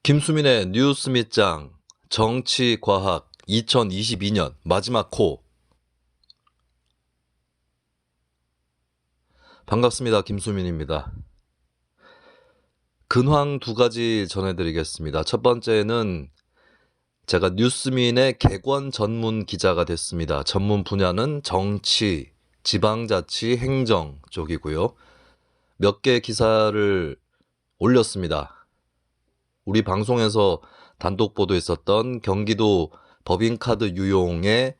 김수민의 뉴스 밑장 정치과학 2022년 마지막 호. 반갑습니다. 김수민입니다. 근황 두 가지 전해드리겠습니다. 첫 번째는 제가 뉴스민의 객원 전문 기자가 됐습니다. 전문 분야는 정치, 지방자치, 행정 쪽이고요. 몇 개 기사를 올렸습니다. 우리 방송에서 단독 보도했었던 경기도 법인카드 유용의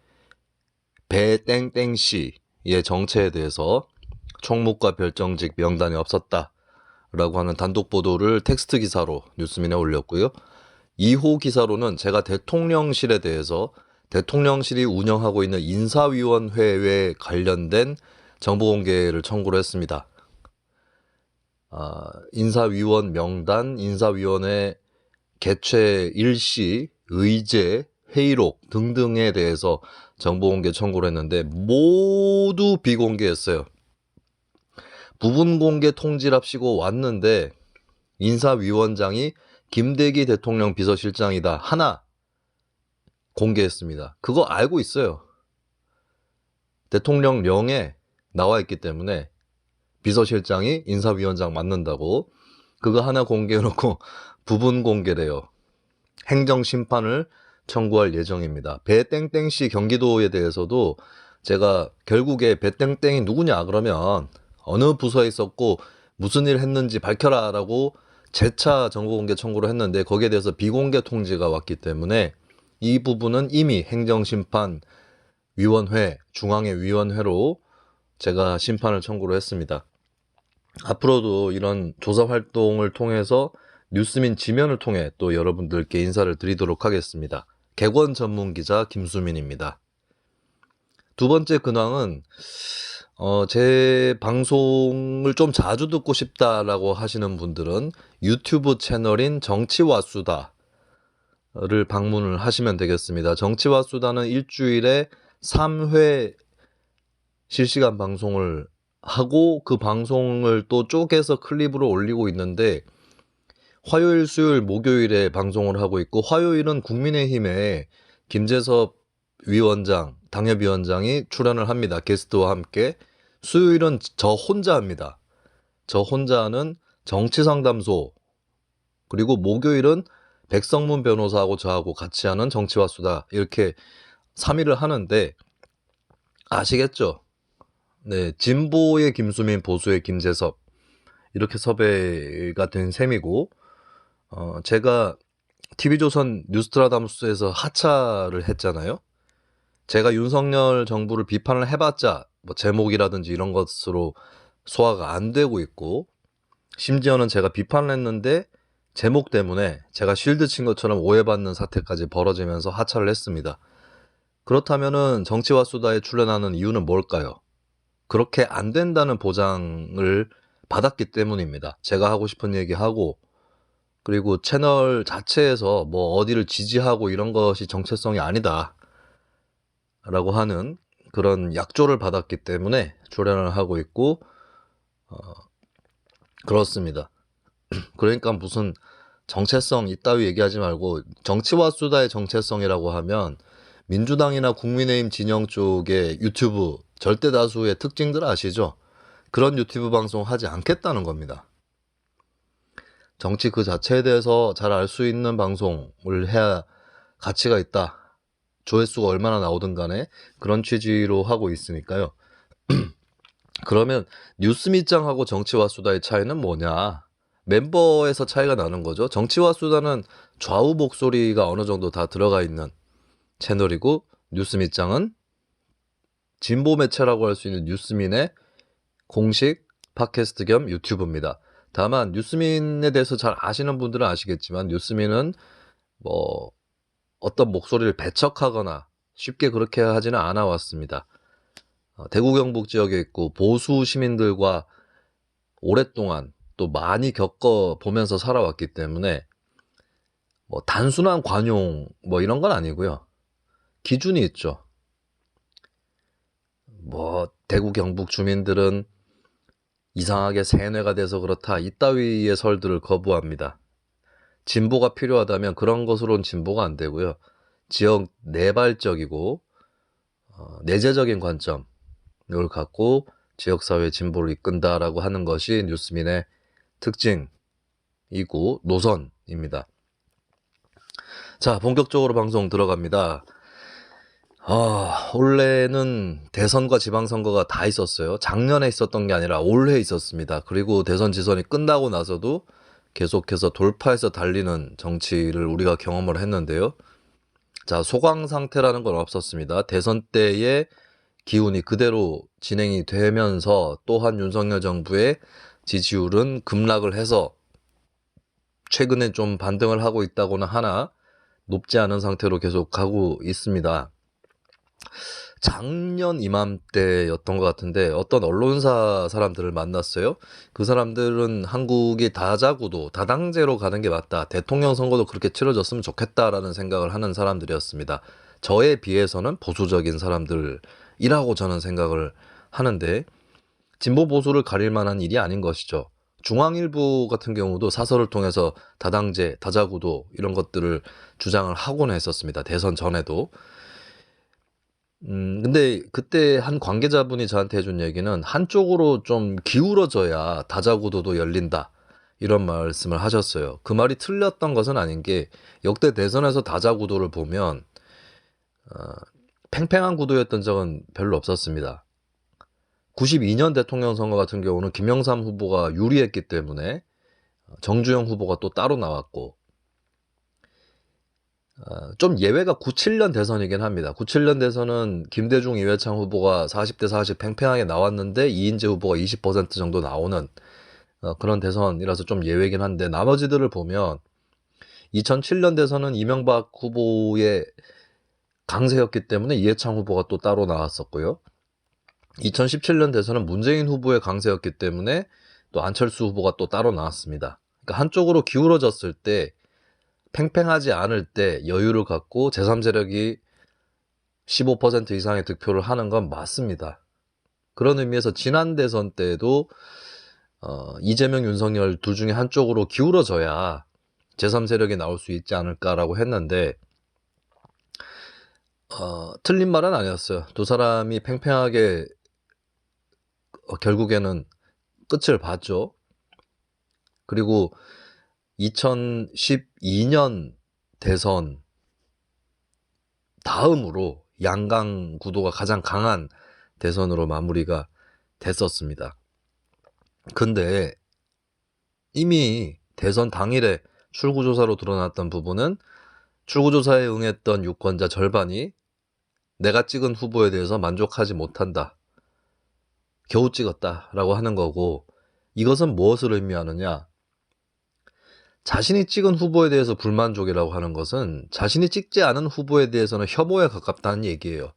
배땡땡씨의 정체에 대해서 총무과 별정직 명단에 없었다라고 하는 단독 보도를 텍스트 기사로 뉴스민에 올렸고요. 2호 기사로는 제가 대통령실에 대해서 대통령실이 운영하고 있는 인사위원회에 관련된 정보 공개를 청구를 했습니다. 인사위원 명단, 인사위원회 개최 일시, 의제, 회의록 등등에 대해서 정보 공개 청구를 했는데 모두 비공개했어요. 부분 공개 통지랍시고 왔는데 인사위원장이 김대기 대통령 비서실장이다 하나 공개했습니다. 그거 알고 있어요. 대통령령에 나와 있기 때문에 비서실장이 인사위원장 맡는다고 그거 하나 공개해놓고 부분 공개래요. 행정심판을 청구할 예정입니다. 배땡땡씨 경기도에 대해서도 제가 결국에 배땡땡이 누구냐 그러면 어느 부서에 있었고 무슨 일 했는지 밝혀라 라고 재차 정보공개 청구를 했는데 거기에 대해서 비공개 통지가 왔기 때문에 이 부분은 이미 행정심판위원회, 중앙의 위원회로 제가 심판을 청구를 했습니다. 앞으로도 이런 조사 활동을 통해서 뉴스민 지면을 통해 또 여러분들께 인사를 드리도록 하겠습니다. 객원 전문 기자 김수민입니다. 두 번째 근황은 제 방송을 좀 자주 듣고 싶다라고 하시는 분들은 유튜브 채널인 정치와 수다를 방문을 하시면 되겠습니다. 정치와 수다는 일주일에 3회 실시간 방송을 하고 그 방송을 또 쪼개서 클립으로 올리고 있는데 화요일, 수요일, 목요일에 방송을 하고 있고 화요일은 국민의힘의 김재섭 위원장, 당협위원장이 출연을 합니다. 게스트와 함께. 수요일은 저 혼자 합니다. 저 혼자 하는 정치상담소. 그리고 목요일은 백성문 변호사하고 저하고 같이 하는 정치와 수다. 이렇게 3일을 하는데 아시겠죠? 네, 진보의 김수민, 보수의 김재섭 이렇게 섭외가 된 셈이고 제가 TV조선 뉴스트라다무스에서 하차를 했잖아요. 제가 윤석열 정부를 비판을 해봤자 뭐 제목이라든지 이런 것으로 소화가 안 되고 있고 심지어는 제가 비판을 했는데 제목 때문에 제가 쉴드 친 것처럼 오해받는 사태까지 벌어지면서 하차를 했습니다. 그렇다면은 정치와 수다에 출연하는 이유는 뭘까요? 그렇게 안 된다는 보장을 받았기 때문입니다. 제가 하고 싶은 얘기하고 그리고 채널 자체에서 뭐 어디를 지지하고 이런 것이 정체성이 아니다 라고 하는 그런 약조를 받았기 때문에 출연을 하고 있고 그렇습니다. 그러니까 무슨 정체성 이따위 얘기하지 말고 정치와 수다의 정체성이라고 하면 민주당이나 국민의힘 진영 쪽의 유튜브 절대 다수의 특징들 아시죠? 그런 유튜브 방송 하지 않겠다는 겁니다. 정치 그 자체에 대해서 잘 알 수 있는 방송을 해야 가치가 있다. 조회수가 얼마나 나오든 간에 그런 취지로 하고 있으니까요. 그러면 뉴스 밑장하고 정치와 수다의 차이는 뭐냐? 멤버에서 차이가 나는 거죠. 정치와 수다는 좌우 목소리가 어느 정도 다 들어가 있는 채널이고 뉴스 밑장은 진보 매체라고 할 수 있는 뉴스민의 공식 팟캐스트 겸 유튜브입니다. 다만 뉴스민에 대해서 잘 아시는 분들은 아시겠지만 뉴스민은 뭐 어떤 목소리를 배척하거나 쉽게 그렇게 하지는 않아 왔습니다. 대구 경북 지역에 있고 보수 시민들과 오랫동안 또 많이 겪어보면서 살아왔기 때문에 뭐 단순한 관용 뭐 이런 건 아니고요. 기준이 있죠. 뭐 대구 경북 주민들은 이상하게 세뇌가 돼서 그렇다 이따위의 설들을 거부합니다. 진보가 필요하다면 그런 것으로는 진보가 안 되고요. 지역 내발적이고 내재적인 관점을 갖고 지역사회 진보를 이끈다라고 하는 것이 뉴스민의 특징이고 노선입니다. 자, 본격적으로 방송 들어갑니다. 올해는 대선과 지방선거가 다 있었어요. 작년에 있었던 게 아니라 올해 있었습니다. 그리고 대선 지선이 끝나고 나서도 계속해서 돌파해서 달리는 정치를 우리가 경험을 했는데요. 자, 소강 상태라는 건 없었습니다. 대선 때의 기운이 그대로 진행이 되면서 또한 윤석열 정부의 지지율은 급락을 해서 최근에 좀 반등을 하고 있다고는 하나 높지 않은 상태로 계속 가고 있습니다. 작년 이맘때였던 것 같은데 어떤 언론사 사람들을 만났어요. 그 사람들은 한국이 다자구도 다당제로 가는 게 맞다. 대통령 선거도 그렇게 치러졌으면 좋겠다라는 생각을 하는 사람들이었습니다. 저에 비해서는 보수적인 사람들이라고 저는 생각을 하는데 진보 보수를 가릴 만한 일이 아닌 것이죠. 중앙일보 같은 경우도 사설을 통해서 다당제, 다자구도 이런 것들을 주장을 하곤 했었습니다. 대선 전에도. 근데 그때 한 관계자분이 저한테 해준 얘기는 한쪽으로 좀 기울어져야 다자구도도 열린다. 이런 말씀을 하셨어요. 그 말이 틀렸던 것은 아닌 게 역대 대선에서 다자구도를 보면 팽팽한 구도였던 적은 별로 없었습니다. 92년 대통령 선거 같은 경우는 김영삼 후보가 유리했기 때문에 정주영 후보가 또 따로 나왔고 좀 예외가 97년 대선이긴 합니다. 97년 대선은 김대중, 이회창 후보가 40대 40 팽팽하게 나왔는데 이인재 후보가 20% 정도 나오는 그런 대선이라서 좀 예외긴 한데 나머지들을 보면 2007년 대선은 이명박 후보의 강세였기 때문에 이회창 후보가 또 따로 나왔었고요. 2017년 대선은 문재인 후보의 강세였기 때문에 또 안철수 후보가 또 따로 나왔습니다. 그러니까 한쪽으로 기울어졌을 때 팽팽하지 않을 때 여유를 갖고 제3세력이 15% 이상의 득표를 하는 건 맞습니다. 그런 의미에서 지난 대선 때도 이재명, 윤석열 둘 중에 한쪽으로 기울어져야 제3세력이 나올 수 있지 않을까라고 했는데 틀린 말은 아니었어요. 두 사람이 팽팽하게 결국에는 끝을 봤죠. 그리고 2012년 대선 다음으로 양강 구도가 가장 강한 대선으로 마무리가 됐었습니다. 근데 이미 대선 당일에 출구조사로 드러났던 부분은 출구조사에 응했던 유권자 절반이 내가 찍은 후보에 대해서 만족하지 못한다. 겨우 찍었다라고 하는 거고 이것은 무엇을 의미하느냐? 자신이 찍은 후보에 대해서 불만족이라고 하는 것은 자신이 찍지 않은 후보에 대해서는 혐오에 가깝다는 얘기예요.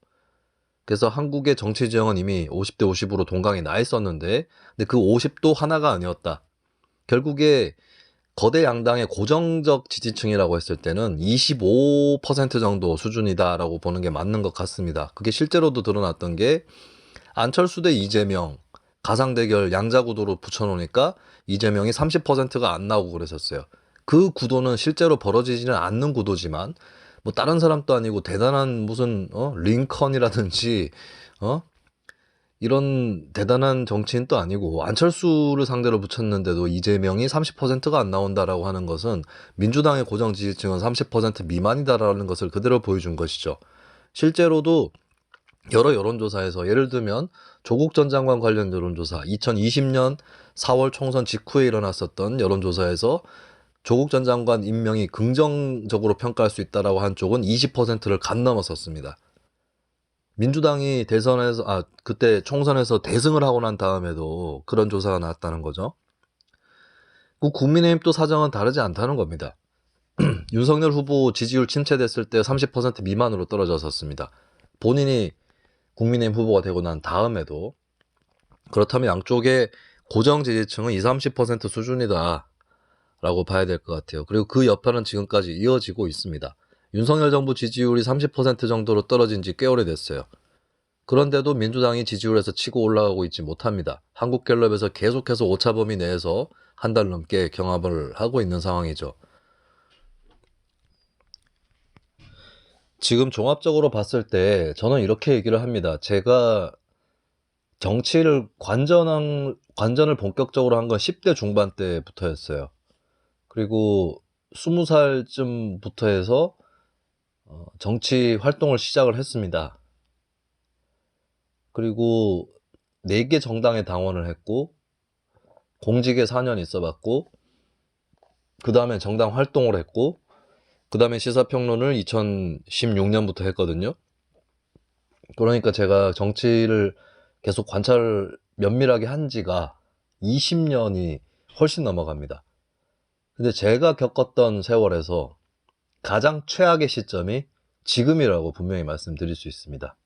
그래서 한국의 정치 지형은 이미 50대 50으로 동강이 나 있었는데 근데 그 50도 하나가 아니었다. 결국에 거대 양당의 고정적 지지층이라고 했을 때는 25% 정도 수준이다라고 보는 게 맞는 것 같습니다. 그게 실제로도 드러났던 게 안철수 대 이재명 가상대결 양자구도로 붙여놓으니까 이재명이 30%가 안 나오고 그랬었어요. 그 구도는 실제로 벌어지지는 않는 구도지만 뭐 다른 사람도 아니고 대단한 무슨 링컨이라든지 이런 대단한 정치인도 아니고 안철수를 상대로 붙였는데도 이재명이 30%가 안 나온다라고 하는 것은 민주당의 고정 지지층은 30% 미만이다라는 것을 그대로 보여준 것이죠. 실제로도 여러 여론조사에서 예를 들면 조국 전 장관 관련 여론조사 2020년 4월 총선 직후에 일어났었던 여론조사에서 조국 전 장관 임명이 긍정적으로 평가할 수 있다라고 한 쪽은 20%를 간 넘었었습니다. 민주당이 대선에서 그때 총선에서 대승을 하고 난 다음에도 그런 조사가 나왔다는 거죠. 그 국민의힘 또 사정은 다르지 않다는 겁니다. 윤석열 후보 지지율 침체됐을 때 30% 미만으로 떨어졌었습니다. 본인이 국민의힘 후보가 되고 난 다음에도. 그렇다면 양쪽의 고정 지지층은 20, 30% 수준이다 라고 봐야 될 것 같아요. 그리고 그 여파는 지금까지 이어지고 있습니다. 윤석열 정부 지지율이 30% 정도로 떨어진 지 꽤 오래됐어요. 그런데도 민주당이 지지율에서 치고 올라가고 있지 못합니다. 한국갤럽에서 계속해서 오차 범위 내에서 한 달 넘게 경합을 하고 있는 상황이죠. 지금 종합적으로 봤을 때 저는 이렇게 얘기를 합니다. 제가 정치를 관전을 본격적으로 한 건 10대 중반 때부터였어요. 그리고 20살쯤부터 해서 정치 활동을 시작을 했습니다. 그리고 4개 정당에 당원을 했고 공직에 4년 있어봤고 그 다음에 정당 활동을 했고 그 다음에 시사평론을 2016년부터 했거든요. 그러니까 제가 정치를 계속 관찰을 면밀하게 한 지가 20년이 훨씬 넘어갑니다. 근데 제가 겪었던 세월에서 가장 최악의 시점이 지금이라고 분명히 말씀드릴 수 있습니다.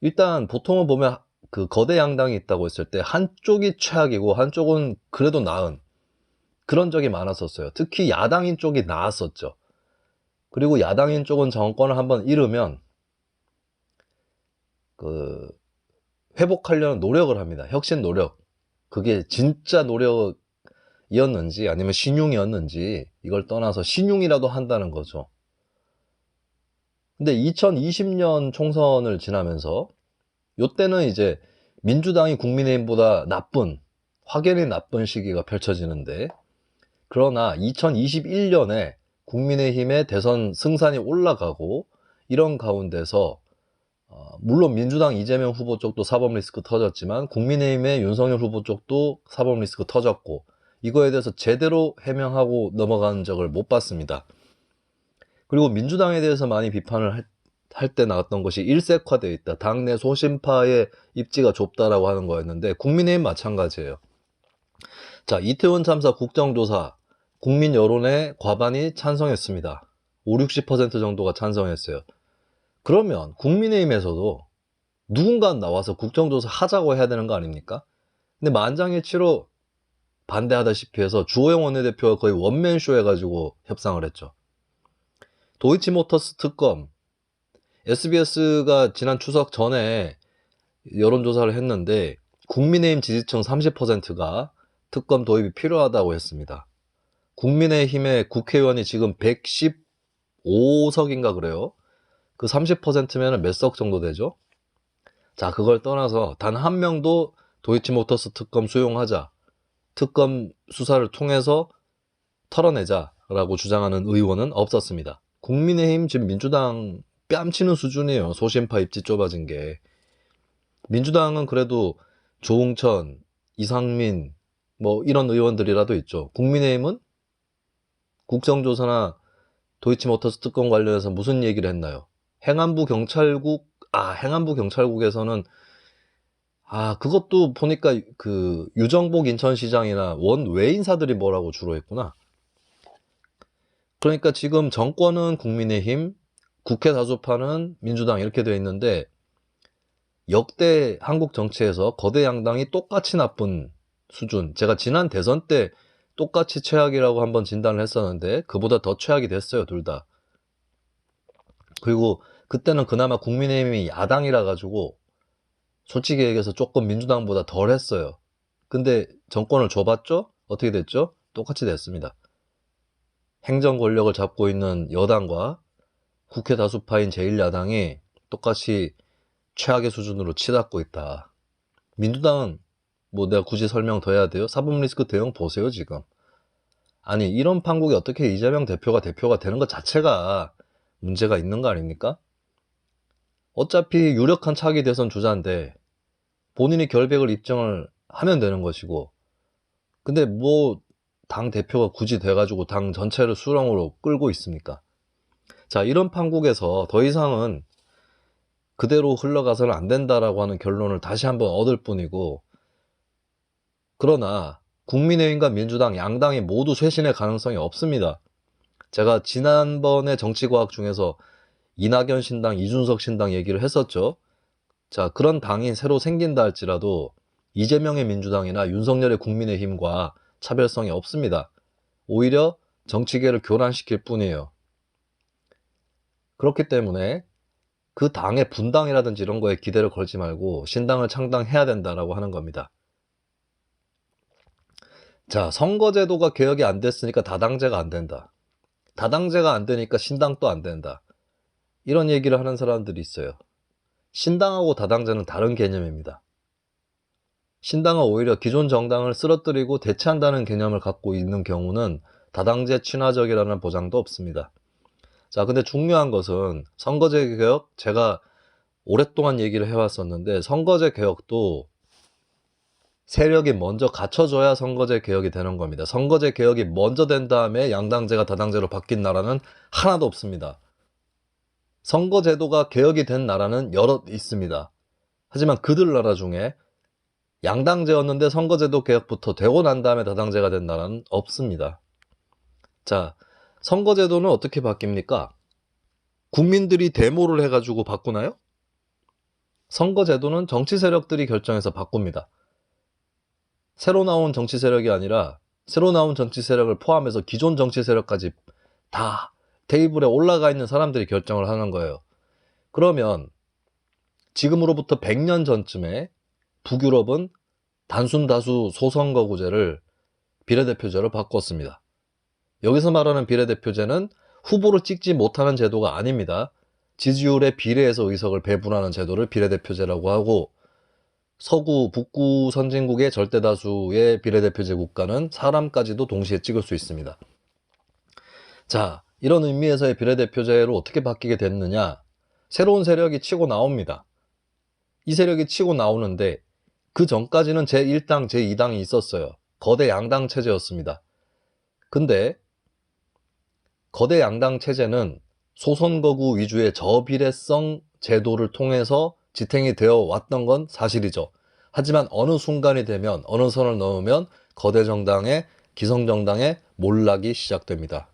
일단 보통은 보면 그 거대 양당이 있다고 했을 때 한쪽이 최악이고 한쪽은 그래도 나은 그런 적이 많았었어요. 특히 야당인 쪽이 나았었죠. 그리고 야당인 쪽은 정권을 한번 잃으면 그 회복하려는 노력을 합니다. 혁신 노력. 그게 진짜 노력이었는지 아니면 신용이었는지 이걸 떠나서 신용이라도 한다는 거죠. 근데 2020년 총선을 지나면서 요때는 이제 민주당이 국민의힘보다 확연히 나쁜 시기가 펼쳐지는데, 그러나 2021년에 국민의힘의 대선 승산이 올라가고 이런 가운데서 물론 민주당 이재명 후보 쪽도 사법 리스크 터졌지만 국민의힘의 윤석열 후보 쪽도 사법 리스크 터졌고 이거에 대해서 제대로 해명하고 넘어가는 적을 못 봤습니다. 그리고 민주당에 대해서 많이 비판을 할 때 나왔던 것이 일색화되어 있다. 당내 소신파의 입지가 좁다라고 하는 거였는데 국민의힘 마찬가지예요. 자, 이태원 참사 국정조사 국민 여론의 과반이 찬성했습니다. 5, 60% 정도가 찬성했어요. 그러면 국민의힘에서도 누군가 나와서 국정조사 하자고 해야 되는 거 아닙니까? 근데 만장일치로 반대하다시피 해서 주호영 원내대표가 거의 원맨쇼 해가지고 협상을 했죠. 도이치모터스 특검, SBS가 지난 추석 전에 여론조사를 했는데 국민의힘 지지층 30%가 특검 도입이 필요하다고 했습니다. 국민의힘의 국회의원이 지금 115석인가 그래요. 그 30%면 몇 석 정도 되죠? 자, 그걸 떠나서 단 한 명도 도이치모터스 특검 수용하자, 특검 수사를 통해서 털어내자라고 주장하는 의원은 없었습니다. 국민의힘 지금 민주당 뺨치는 수준이에요. 소신파 입지 좁아진 게. 민주당은 그래도 조응천, 이상민 뭐 이런 의원들이라도 있죠. 국민의힘은 국정조사나 도이치모터스 특검 관련해서 무슨 얘기를 했나요? 행안부 경찰국에서는 그것도 보니까 그 유정복 인천시장이나 원외 인사들이 뭐라고 주로 했구나. 그러니까 지금 정권은 국민의힘, 국회 다수파는 민주당 이렇게 되어 있는데 역대 한국 정치에서 거대 양당이 똑같이 나쁜 수준. 제가 지난 대선 때 똑같이 최악이라고 한번 진단을 했었는데 그보다 더 최악이 됐어요, 둘 다. 그리고 그때는 그나마 국민의힘이 야당이라 가지고 솔직히 얘기해서 조금 민주당보다 덜 했어요. 근데 정권을 줘봤죠? 어떻게 됐죠? 똑같이 됐습니다. 행정 권력을 잡고 있는 여당과 국회 다수파인 제1야당이 똑같이 최악의 수준으로 치닫고 있다. 민주당은 뭐 내가 굳이 설명 더 해야 돼요? 사법 리스크 대응 보세요, 지금. 아니, 이런 판국이 어떻게 이재명 대표가 되는 것 자체가 문제가 있는 거 아닙니까? 어차피 유력한 차기 대선 주자인데 본인이 결백을 입증을 하면 되는 것이고, 근데 뭐 당 대표가 굳이 돼가지고 당 전체를 수렁으로 끌고 있습니까? 자, 이런 판국에서 더 이상은 그대로 흘러가서는 안 된다라고 하는 결론을 다시 한번 얻을 뿐이고, 그러나 국민의힘과 민주당 양당이 모두 쇄신의 가능성이 없습니다. 제가 지난번에 정치과학 중에서 이낙연 신당, 이준석 신당 얘기를 했었죠. 자, 그런 당이 새로 생긴다 할지라도 이재명의 민주당이나 윤석열의 국민의힘과 차별성이 없습니다. 오히려 정치계를 교란시킬 뿐이에요. 그렇기 때문에 그 당의 분당이라든지 이런 거에 기대를 걸지 말고 신당을 창당해야 된다라고 하는 겁니다. 자, 선거제도가 개혁이 안 됐으니까 다당제가 안 된다. 다당제가 안 되니까 신당도 안 된다. 이런 얘기를 하는 사람들이 있어요. 신당하고 다당제는 다른 개념입니다. 신당은 오히려 기존 정당을 쓰러뜨리고 대체한다는 개념을 갖고 있는 경우는 다당제 친화적이라는 보장도 없습니다. 자, 근데 중요한 것은 선거제 개혁, 제가 오랫동안 얘기를 해왔었는데 선거제 개혁도 세력이 먼저 갖춰줘야 선거제 개혁이 되는 겁니다. 선거제 개혁이 먼저 된 다음에 양당제가 다당제로 바뀐 나라는 하나도 없습니다. 선거제도가 개혁이 된 나라는 여럿 있습니다. 하지만 그들 나라 중에 양당제였는데 선거제도 개혁부터 되고 난 다음에 다당제가 된 나라는 없습니다. 자, 선거제도는 어떻게 바뀝니까? 국민들이 데모를 해가지고 바꾸나요? 선거제도는 정치 세력들이 결정해서 바꿉니다. 새로 나온 정치 세력이 아니라 새로 나온 정치 세력을 포함해서 기존 정치 세력까지 다 테이블에 올라가 있는 사람들이 결정을 하는 거예요. 그러면 지금으로부터 100년 전쯤에 북유럽은 단순 다수 소선거구제를 비례대표제로 바꿨습니다. 여기서 말하는 비례대표제는 후보를 찍지 못하는 제도가 아닙니다. 지지율에 비례해서 의석을 배분하는 제도를 비례대표제라고 하고, 서구, 북구 선진국의 절대다수의 비례대표제 국가는 사람까지도 동시에 찍을 수 있습니다. 자, 이런 의미에서의 비례대표제로 어떻게 바뀌게 됐느냐? 새로운 세력이 치고 나옵니다. 이 세력이 치고 나오는데 그 전까지는 제1당, 제2당이 있었어요. 거대 양당 체제였습니다. 근데 거대 양당 체제는 소선거구 위주의 저비례성 제도를 통해서 지탱이 되어 왔던 건 사실이죠. 하지만 어느 순간이 되면, 어느 선을 넘으면 거대 정당의, 기성 정당의 몰락이 시작됩니다.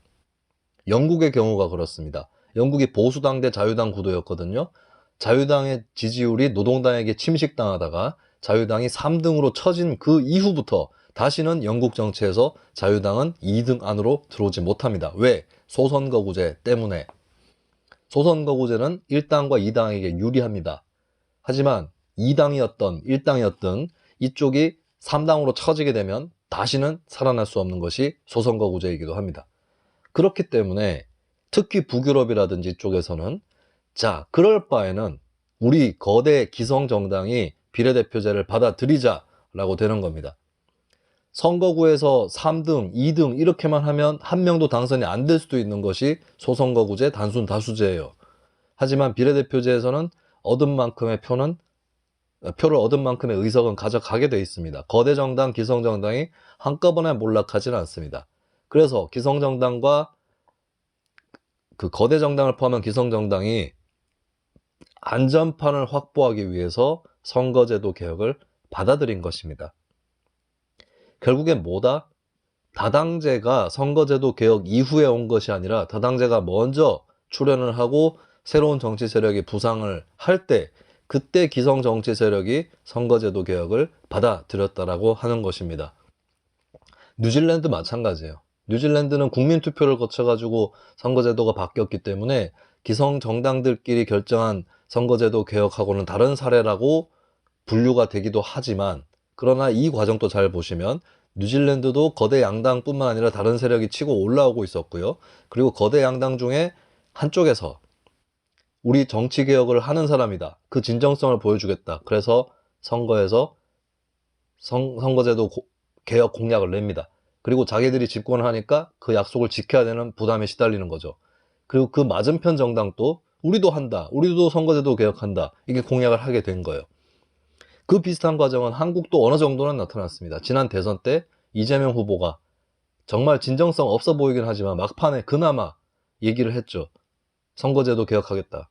영국의 경우가 그렇습니다. 영국이 보수당 대 자유당 구도였거든요. 자유당의 지지율이 노동당에게 침식당하다가 자유당이 3등으로 처진 그 이후부터 다시는 영국 정치에서 자유당은 2등 안으로 들어오지 못합니다. 왜? 소선거구제 때문에. 소선거구제는 1당과 2당에게 유리합니다. 하지만 2당이었던 1당이었던 이쪽이 3당으로 처지게 되면 다시는 살아날 수 없는 것이 소선거구제이기도 합니다. 그렇기 때문에 특히 북유럽이라든지 쪽에서는 자, 그럴 바에는 우리 거대 기성정당이 비례대표제를 받아들이자라고 되는 겁니다. 선거구에서 3등, 2등 이렇게만 하면 한 명도 당선이 안 될 수도 있는 것이 소선거구제 단순 다수제예요. 하지만 비례대표제에서는 표를 얻은 만큼의 의석은 가져가게 돼 있습니다. 거대 정당, 기성정당이 한꺼번에 몰락하지는 않습니다. 그래서 기성정당과 그 거대 정당을 포함한 기성정당이 안전판을 확보하기 위해서 선거제도 개혁을 받아들인 것입니다. 결국엔 뭐다? 다당제가 선거제도 개혁 이후에 온 것이 아니라 다당제가 먼저 출현을 하고 새로운 정치 세력이 부상을 할 때 그때 기성 정치 세력이 선거제도 개혁을 받아들였다라고 하는 것입니다. 뉴질랜드 마찬가지예요. 뉴질랜드는 국민투표를 거쳐가지고 선거제도가 바뀌었기 때문에 기성 정당들끼리 결정한 선거제도 개혁하고는 다른 사례라고 분류가 되기도 하지만, 그러나 이 과정도 잘 보시면 뉴질랜드도 거대 양당뿐만 아니라 다른 세력이 치고 올라오고 있었고요. 그리고 거대 양당 중에 한쪽에서 우리 정치개혁을 하는 사람이다, 그 진정성을 보여주겠다, 그래서 선거에서 선거제도 개혁 공약을 냅니다. 그리고 자기들이 집권을 하니까 그 약속을 지켜야 되는 부담에 시달리는 거죠. 그리고 그 맞은편 정당도 우리도 한다, 우리도 선거제도 개혁한다, 이게 공약을 하게 된 거예요. 그 비슷한 과정은 한국도 어느 정도는 나타났습니다. 지난 대선 때 이재명 후보가 정말 진정성 없어 보이긴 하지만 막판에 그나마 얘기를 했죠. 선거제도 개혁하겠다.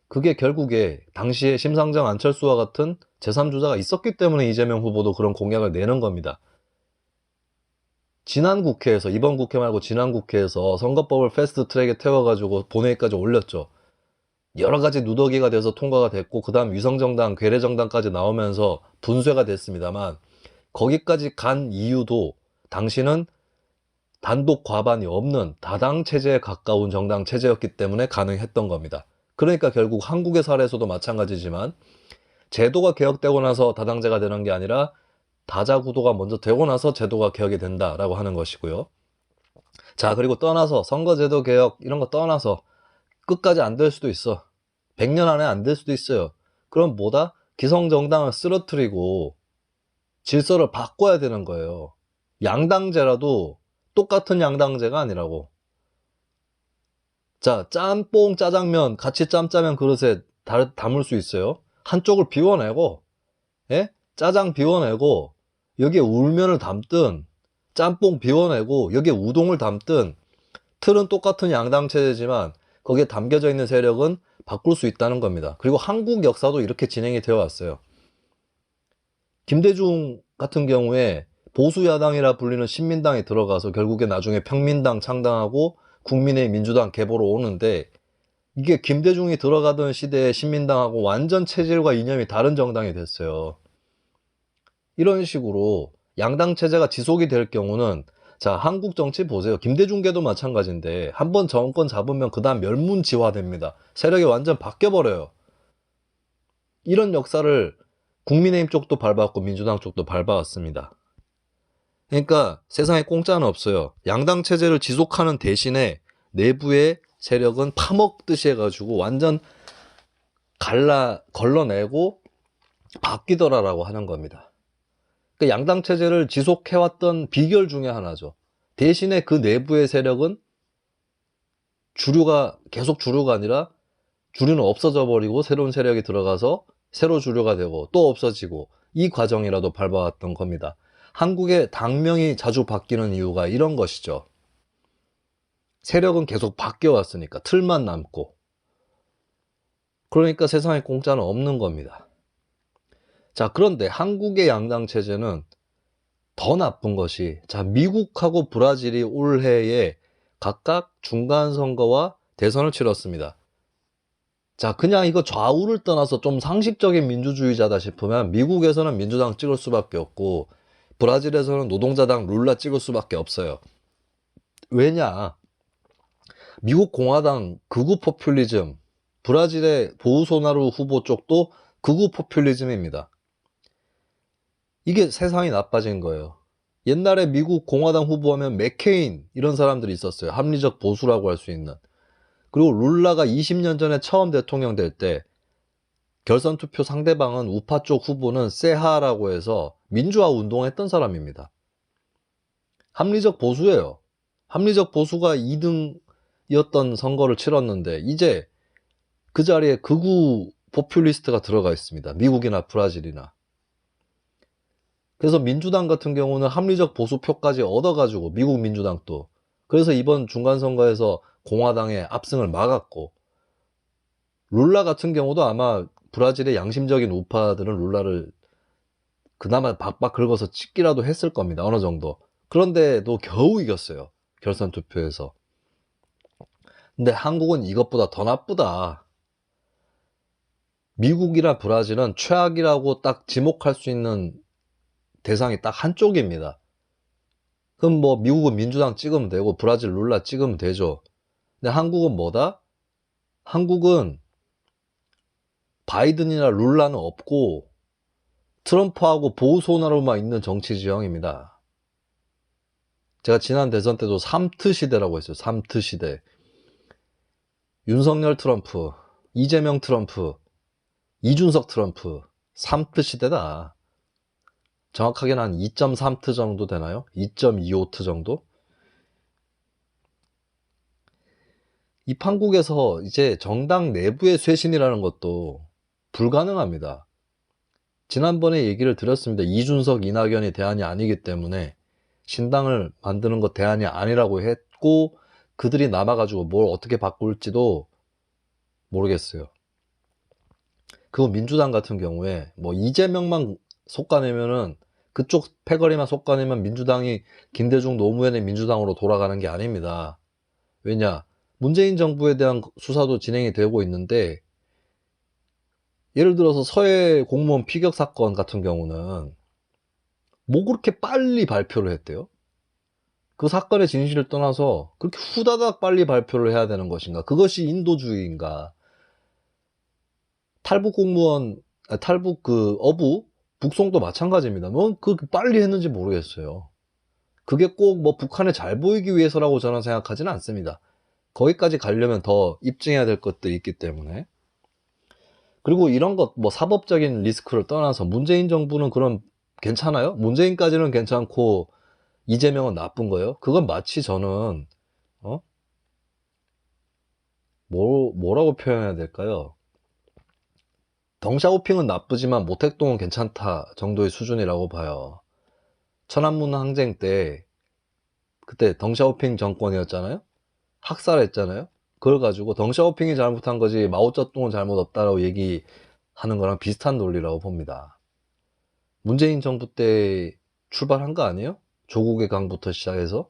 그게 결국에 당시에 심상정, 안철수와 같은 제3주자가 있었기 때문에 이재명 후보도 그런 공약을 내는 겁니다. 지난 국회에서, 이번 국회 말고 지난 국회에서 선거법을 패스트 트랙에 태워가지고 본회의까지 올렸죠. 여러 가지 누더기가 돼서 통과가 됐고, 그 다음 위성정당, 괴뢰정당까지 나오면서 분쇄가 됐습니다만, 거기까지 간 이유도 당시는 단독 과반이 없는 다당 체제에 가까운 정당 체제였기 때문에 가능했던 겁니다. 그러니까 결국 한국의 사례에서도 마찬가지지만 제도가 개혁되고 나서 다당제가 되는 게 아니라 다자구도가 먼저 되고 나서 제도가 개혁이 된다라고 하는 것이고요. 자, 그리고 떠나서 선거제도 개혁 이런 거 떠나서 끝까지 안 될 수도 있어. 100년 안에 안 될 수도 있어요. 그럼 뭐다? 기성정당을 쓰러뜨리고 질서를 바꿔야 되는 거예요. 양당제라도 똑같은 양당제가 아니라고. 자, 짬뽕, 짜장면 같이 짬짜면 그릇에 담을 수 있어요. 한쪽을 비워내고, 예? 짜장 비워내고 여기에 울면을 담든, 짬뽕 비워내고 여기에 우동을 담든, 틀은 똑같은 양당체제지만 거기에 담겨져 있는 세력은 바꿀 수 있다는 겁니다. 그리고 한국 역사도 이렇게 진행이 되어 왔어요. 김대중 같은 경우에 보수 야당이라 불리는 신민당에 들어가서 결국에 나중에 평민당 창당하고 국민의 민주당 계보로 오는데, 이게 김대중이 들어가던 시대의 신민당하고 완전 체질과 이념이 다른 정당이 됐어요. 이런 식으로 양당 체제가 지속이 될 경우는, 자, 한국 정치 보세요. 김대중계도 마찬가지인데 한번 정권 잡으면 그 다음 멸문지화됩니다. 세력이 완전 바뀌어버려요. 이런 역사를 국민의힘 쪽도 밟았고 민주당 쪽도 밟아왔습니다. 그러니까 세상에 공짜는 없어요. 양당 체제를 지속하는 대신에 내부의 세력은 파먹듯이 해가지고 완전 걸러내고 바뀌더라라고 하는 겁니다. 그러니까 양당 체제를 지속해왔던 비결 중에 하나죠. 대신에 그 내부의 세력은 계속 주류가 아니라 주류는 없어져 버리고 새로운 세력이 들어가서 새로 주류가 되고 또 없어지고, 이 과정이라도 밟아왔던 겁니다. 한국의 당명이 자주 바뀌는 이유가 이런 것이죠. 세력은 계속 바뀌어 왔으니까 틀만 남고. 그러니까 세상에 공짜는 없는 겁니다. 자, 그런데 한국의 양당 체제는 더 나쁜 것이, 자, 미국하고 브라질이 올해에 각각 중간선거와 대선을 치렀습니다. 자, 그냥 이거 좌우를 떠나서 좀 상식적인 민주주의자다 싶으면 미국에서는 민주당 찍을 수밖에 없고 브라질에서는 노동자당 룰라 찍을 수밖에 없어요. 왜냐? 미국 공화당 극우 포퓰리즘, 브라질의 보우소나루 후보 쪽도 극우 포퓰리즘입니다. 이게 세상이 나빠진 거예요. 옛날에 미국 공화당 후보하면 맥케인 이런 사람들이 있었어요. 합리적 보수라고 할 수 있는. 그리고 룰라가 20년 전에 처음 대통령 될 때 결선 투표 상대방은 우파 쪽 후보는 세하라고 해서 민주화 운동했던 사람입니다. 합리적 보수예요. 합리적 보수가 2등이었던 선거를 치렀는데 이제 그 자리에 극우 포퓰리스트가 들어가 있습니다. 미국이나 브라질이나. 그래서 민주당 같은 경우는 합리적 보수표까지 얻어가지고, 미국 민주당도. 그래서 이번 중간선거에서 공화당의 압승을 막았고, 룰라 같은 경우도 아마 브라질의 양심적인 우파들은 룰라를 그나마 박박 긁어서 찍기라도 했을 겁니다. 어느 정도. 그런데도 겨우 이겼어요. 결선 투표에서. 근데 한국은 이것보다 더 나쁘다. 미국이나 브라질은 최악이라고 딱 지목할 수 있는 대상이 딱 한쪽입니다. 그럼 뭐 미국은 민주당 찍으면 되고 브라질 룰라 찍으면 되죠. 근데 한국은 뭐다? 한국은 바이든이나 룰라는 없고 트럼프하고 보우소나로만 있는 정치 지형입니다. 제가 지난 대선 때도 3트 시대라고 했어요. 3트 시대. 윤석열 트럼프, 이재명 트럼프, 이준석 트럼프, 3트 시대다. 정확하게는 한 2.3트 정도 되나요? 2.25트 정도? 이 판국에서 이제 정당 내부의 쇄신이라는 것도 불가능합니다. 지난번에 얘기를 드렸습니다. 이준석, 이낙연이 대안이 아니기 때문에 신당을 만드는 것 대안이 아니라고 했고, 그들이 남아가지고 뭘 어떻게 바꿀지도 모르겠어요. 그리고 민주당 같은 경우에 뭐 이재명만 솎아내면은, 그쪽 패거리만 솎아내면 민주당이 김대중 노무현의 민주당으로 돌아가는 게 아닙니다. 왜냐? 문재인 정부에 대한 수사도 진행이 되고 있는데, 예를 들어서 서해 공무원 피격 사건 같은 경우는 뭐 그렇게 빨리 발표를 했대요? 그 사건의 진실을 떠나서 그렇게 후다닥 빨리 발표를 해야 되는 것인가? 그것이 인도주의인가? 탈북 공무원, 탈북 어부 북송도 마찬가지입니다. 뭐 그렇게 빨리 했는지 모르겠어요. 그게 꼭 뭐 북한에 잘 보이기 위해서라고 저는 생각하지는 않습니다. 거기까지 가려면 더 입증해야 될 것들이 있기 때문에. 그리고 이런 것, 뭐 사법적인 리스크를 떠나서 문재인 정부는 그럼 괜찮아요? 문재인까지는 괜찮고 이재명은 나쁜 거예요? 그건 마치 저는 뭐라고 표현해야 될까요? 덩샤오핑은 나쁘지만 모택동은 괜찮다 정도의 수준이라고 봐요. 천안문 항쟁 때 그때 덩샤오핑 정권이었잖아요. 학살했잖아요. 그걸 가지고 덩샤오핑이 잘못한 거지 마오쩌둥은 잘못 없다라고 얘기하는 거랑 비슷한 논리라고 봅니다. 문재인 정부 때 출발한 거 아니에요? 조국의 강부터 시작해서.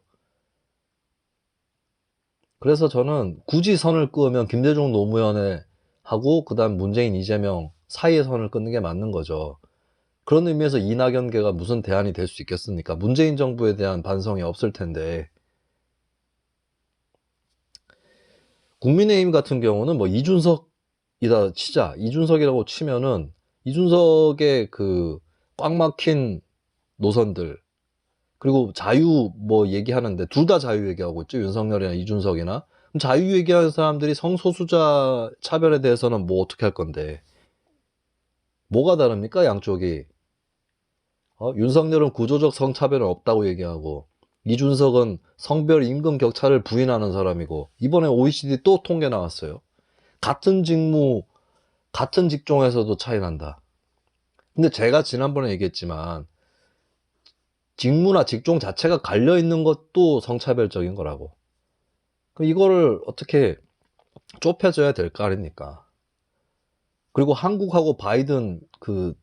그래서 저는 굳이 선을 그으면 김대중 노무현에 하고 그다음 문재인 이재명 사이에 선을 끊는 게 맞는 거죠. 그런 의미에서 이낙연계가 무슨 대안이 될 수 있겠습니까? 문재인 정부에 대한 반성이 없을 텐데. 국민의힘 같은 경우는 뭐 이준석이다 치자. 이준석이라고 치면은 이준석의 그 꽉 막힌 노선들, 그리고 자유 뭐 얘기하는데 둘 다 자유 얘기하고 있죠. 윤석열이나 이준석이나. 그럼 자유 얘기하는 사람들이 성소수자 차별에 대해서는 뭐 어떻게 할 건데. 뭐가 다릅니까? 양쪽이. 윤석열은 구조적 성차별은 없다고 얘기하고 이준석은 성별 임금 격차를 부인하는 사람이고, 이번에 OECD 또 통계 나왔어요. 같은 직무 같은 직종에서도 차이 난다. 근데 제가 지난번에 얘기했지만 직무나 직종 자체가 갈려있는 것도 성차별적인 거라고. 그럼 이거를 어떻게 좁혀져야 될 거 아닙니까? 그리고 한국하고 바이든 그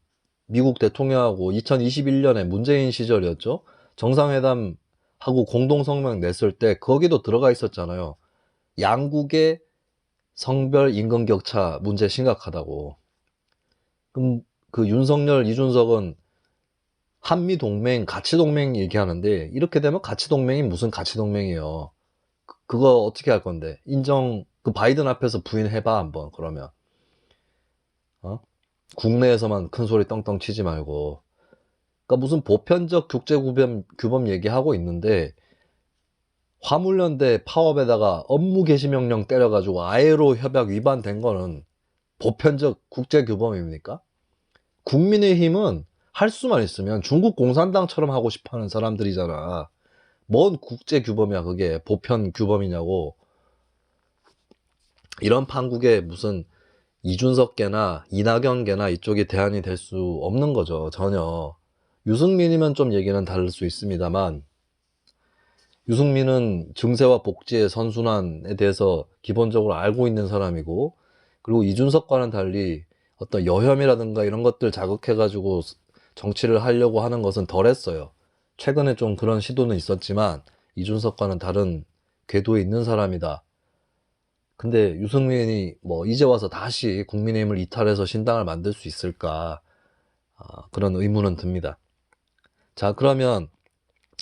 미국 대통령하고 2021년에 문재인 시절이었죠. 정상회담하고 공동성명 냈을 때 거기도 들어가 있었잖아요. 양국의 성별 임금 격차 문제 심각하다고. 그럼 그 윤석열, 이준석은 한미 동맹, 가치 동맹 얘기하는데 이렇게 되면 가치 동맹이 무슨 가치 동맹이에요? 그거 어떻게 할 건데? 그 바이든 앞에서 부인해봐 한번 그러면. 국내에서만 큰 소리 떵떵 치지 말고. 그러니까 무슨 보편적 국제규범 얘기하고 있는데 화물연대 파업에다가 업무 개시 명령 때려가지고 아예로 협약 위반된 거는 보편적 국제규범입니까? 국민의힘은 할 수만 있으면 중국 공산당처럼 하고 싶어하는 사람들이잖아. 뭔 국제규범이야 그게. 보편 규범이냐고. 이런 판국에 무슨 이준석계나 이낙연계나 이쪽이 대안이 될 수 없는 거죠. 전혀. 유승민이면 좀 얘기는 다를 수 있습니다만, 유승민은 증세와 복지의 선순환에 대해서 기본적으로 알고 있는 사람이고, 그리고 이준석과는 달리 어떤 여혐이라든가 이런 것들 자극해가지고 정치를 하려고 하는 것은 덜 했어요. 최근에 좀 그런 시도는 있었지만 이준석과는 다른 궤도에 있는 사람이다. 근데 유승민이 뭐 이제 와서 다시 국민의힘을 이탈해서 신당을 만들 수 있을까, 그런 의문은 듭니다. 자, 그러면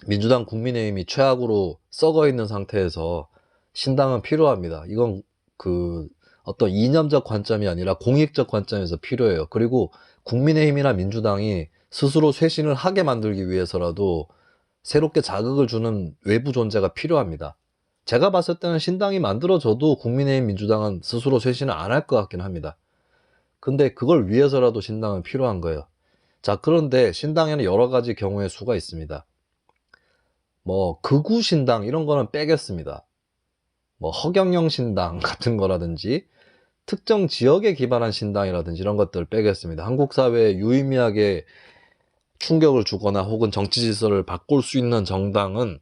민주당 국민의힘이 최악으로 썩어 있는 상태에서 신당은 필요합니다. 이건 그 어떤 이념적 관점이 아니라 공익적 관점에서 필요해요. 그리고 국민의힘이나 민주당이 스스로 쇄신을 하게 만들기 위해서라도 새롭게 자극을 주는 외부 존재가 필요합니다. 제가 봤을 때는 신당이 만들어져도 국민의힘, 민주당은 스스로 쇄신을 안 할 것 같긴 합니다. 근데 그걸 위해서라도 신당은 필요한 거예요. 자, 그런데 신당에는 여러 가지 경우의 수가 있습니다. 뭐 극우 신당 이런 거는 빼겠습니다. 뭐 허경영 신당 같은 거라든지 특정 지역에 기반한 신당이라든지 이런 것들을 빼겠습니다. 한국 사회에 유의미하게 충격을 주거나 혹은 정치 질서를 바꿀 수 있는 정당은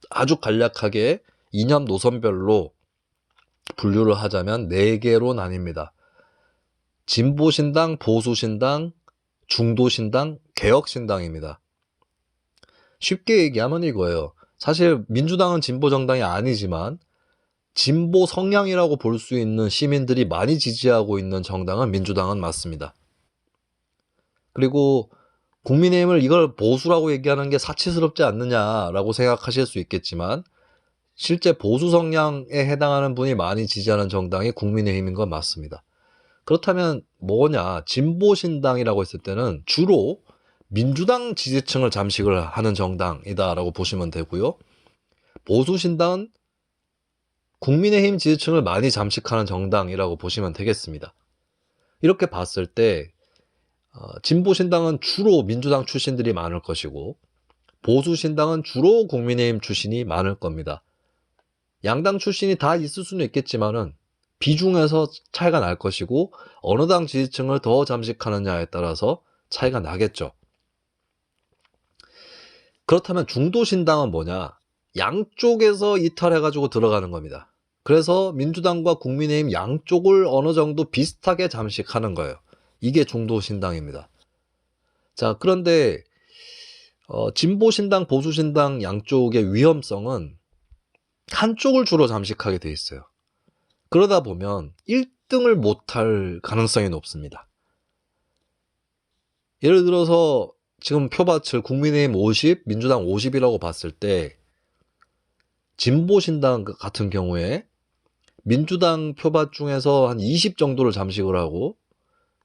아주 간략하게 이념 노선별로 분류를 하자면 4개로 나뉩니다. 진보신당, 보수신당, 중도신당, 개혁신당입니다. 쉽게 얘기하면 이거예요. 사실 민주당은 진보 정당이 아니지만 진보 성향이라고 볼 수 있는 시민들이 많이 지지하고 있는 정당은 민주당은 맞습니다. 그리고 국민의힘을 이걸 보수라고 얘기하는 게 사치스럽지 않느냐라고 생각하실 수 있겠지만 실제 보수 성향에 해당하는 분이 많이 지지하는 정당이 국민의힘인 건 맞습니다. 그렇다면 뭐냐, 진보신당이라고 했을 때는 주로 민주당 지지층을 잠식을 하는 정당이다라고 보시면 되고요. 보수신당은 국민의힘 지지층을 많이 잠식하는 정당이라고 보시면 되겠습니다. 이렇게 봤을 때 진보신당은 주로 민주당 출신들이 많을 것이고 보수신당은 주로 국민의힘 출신이 많을 겁니다. 양당 출신이 다 있을 수는 있겠지만은 비중에서 차이가 날 것이고 어느 당 지지층을 더 잠식하느냐에 따라서 차이가 나겠죠. 그렇다면 중도신당은 뭐냐? 양쪽에서 이탈해가지고 들어가는 겁니다. 그래서 민주당과 국민의힘 양쪽을 어느 정도 비슷하게 잠식하는 거예요. 이게 중도신당입니다. 자, 그런데 진보신당, 보수신당 양쪽의 위험성은 한쪽을 주로 잠식하게 돼 있어요. 그러다 보면 1등을 못할 가능성이 높습니다. 예를 들어서 지금 표밭을 국민의힘 50, 민주당 50이라고 봤을 때 진보신당 같은 경우에 민주당 표밭 중에서 한 20 정도를 잠식을 하고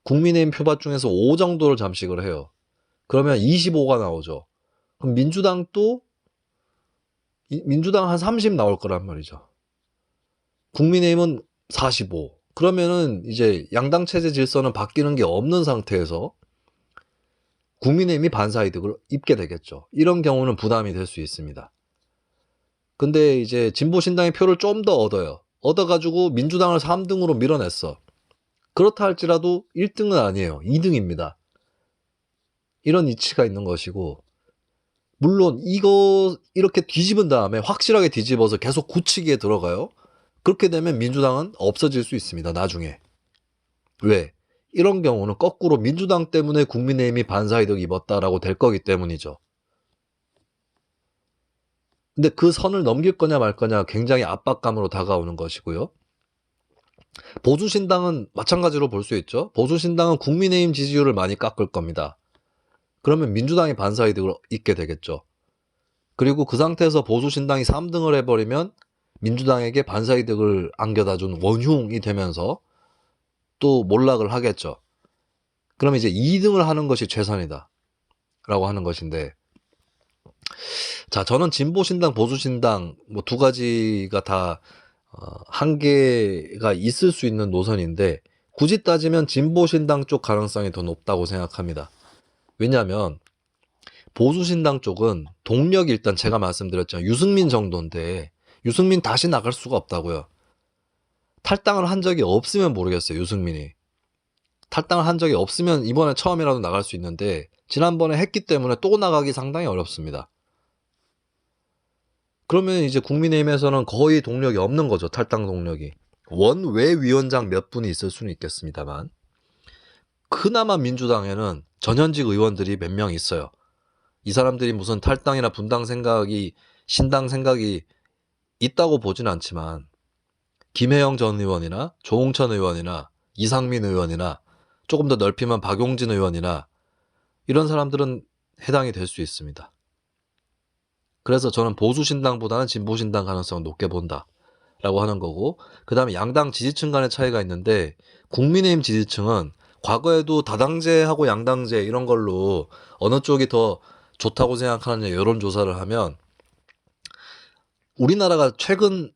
국민의힘 표밭 중에서 5 정도를 잠식을 해요. 그러면 25가 나오죠. 그럼 민주당 한 30 나올 거란 말이죠. 국민의힘은 45. 그러면은 이제 양당 체제 질서는 바뀌는 게 없는 상태에서 국민의힘이 반사이득을 입게 되겠죠. 이런 경우는 부담이 될 수 있습니다. 근데 이제 진보신당의 표를 좀 더 얻어요. 얻어가지고 민주당을 3등으로 밀어냈어. 그렇다 할지라도 1등은 아니에요. 2등입니다. 이런 이치가 있는 것이고, 물론 이렇게 뒤집은 다음에 확실하게 뒤집어서 계속 굳히기에 들어가요. 그렇게 되면 민주당은 없어질 수 있습니다. 나중에. 왜? 이런 경우는 거꾸로 민주당 때문에 국민의힘이 반사이득 입었다라고 될 거기 때문이죠. 근데 그 선을 넘길 거냐 말 거냐 굉장히 압박감으로 다가오는 것이고요. 보수신당은 마찬가지로 볼 수 있죠. 보수신당은 국민의힘 지지율을 많이 깎을 겁니다. 그러면 민주당이 반사이득을 입게 되겠죠. 그리고 그 상태에서 보수신당이 3등을 해버리면 민주당에게 반사이득을 안겨다 준 원흉이 되면서 또 몰락을 하겠죠. 그럼 이제 2등을 하는 것이 최선이다 라고 하는 것인데, 자, 저는 진보신당, 보수신당 뭐 두 가지가 다 한계가 있을 수 있는 노선인데, 굳이 따지면 진보신당 쪽 가능성이 더 높다고 생각합니다. 왜냐하면 보수신당 쪽은 동력이 일단 제가 말씀드렸잖아요. 유승민 정도인데 유승민 다시 나갈 수가 없다고요. 탈당을 한 적이 없으면 모르겠어요. 유승민이 탈당을 한 적이 없으면 이번에 처음이라도 나갈 수 있는데 지난번에 했기 때문에 또 나가기 상당히 어렵습니다. 그러면 이제 국민의힘에서는 거의 동력이 없는 거죠. 탈당 동력이. 원외위원장 몇 분이 있을 수는 있겠습니다만 그나마 민주당에는 전현직 의원들이 몇 명 있어요. 이 사람들이 무슨 탈당이나 분당 생각이, 신당 생각이 있다고 보진 않지만 김혜영 전 의원이나 조홍천 의원이나 이상민 의원이나 조금 더 넓히면 박용진 의원이나 이런 사람들은 해당이 될 수 있습니다. 그래서 저는 보수신당보다는 진보신당 가능성을 높게 본다라고 하는 거고, 그 다음에 양당 지지층 간의 차이가 있는데 국민의힘 지지층은 과거에도 다당제하고 양당제 이런 걸로 어느 쪽이 더 좋다고 생각하느냐 여론조사를 하면 우리나라가 최근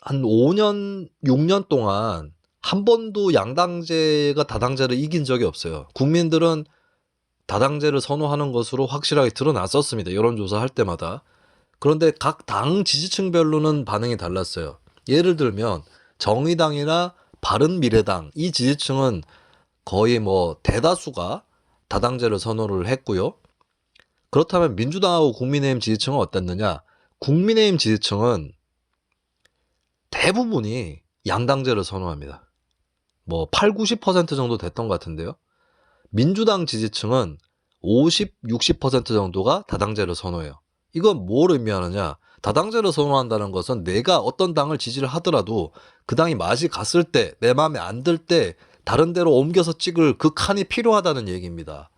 한 5년, 6년 동안 한 번도 양당제가 다당제를 이긴 적이 없어요. 국민들은 다당제를 선호하는 것으로 확실하게 드러났었습니다. 여론조사 할 때마다. 그런데 각 당 지지층별로는 반응이 달랐어요. 예를 들면 정의당이나 바른미래당 이 지지층은 거의 뭐 대다수가 다당제를 선호를 했고요. 그렇다면 민주당하고 국민의힘 지지층은 어땠느냐? 국민의힘 지지층은 대부분이 양당제를 선호합니다. 뭐 8, 90% 정도 됐던 것 같은데요. 민주당 지지층은 50, 60% 정도가 다당제를 선호해요. 이건 뭘 의미하느냐? 다당제를 선호한다는 것은 내가 어떤 당을 지지를 하더라도 그 당이 맛이 갔을 때, 내 마음에 안 들 때 다른 데로 옮겨서 찍을 그 칸이 필요하다는 얘기입니다.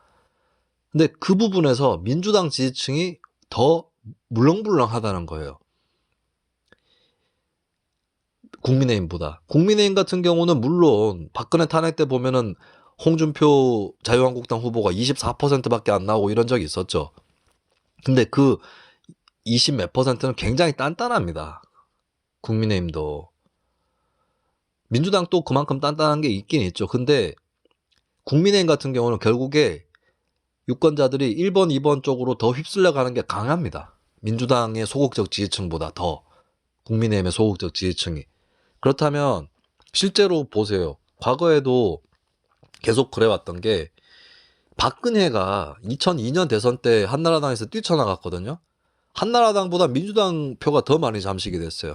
근데 그 부분에서 민주당 지지층이 더 물렁물렁하다는 거예요. 국민의힘보다. 국민의힘 같은 경우는 물론 박근혜 탄핵 때 보면은 홍준표 자유한국당 후보가 24%밖에 안 나오고 이런 적이 있었죠. 근데 그 20 몇 %는 굉장히 단단합니다. 국민의힘도. 민주당 또 그만큼 단단한 게 있긴 있죠. 근데 국민의힘 같은 경우는 결국에 유권자들이 1번, 2번 쪽으로 더 휩쓸려 가는 게 강합니다. 민주당의 소극적 지지층보다 더 국민의힘의 소극적 지지층이. 그렇다면 실제로 보세요. 과거에도 계속 그래왔던 게 박근혜가 2002년 대선 때 한나라당에서 뛰쳐나갔거든요. 한나라당보다 민주당 표가 더 많이 잠식이 됐어요.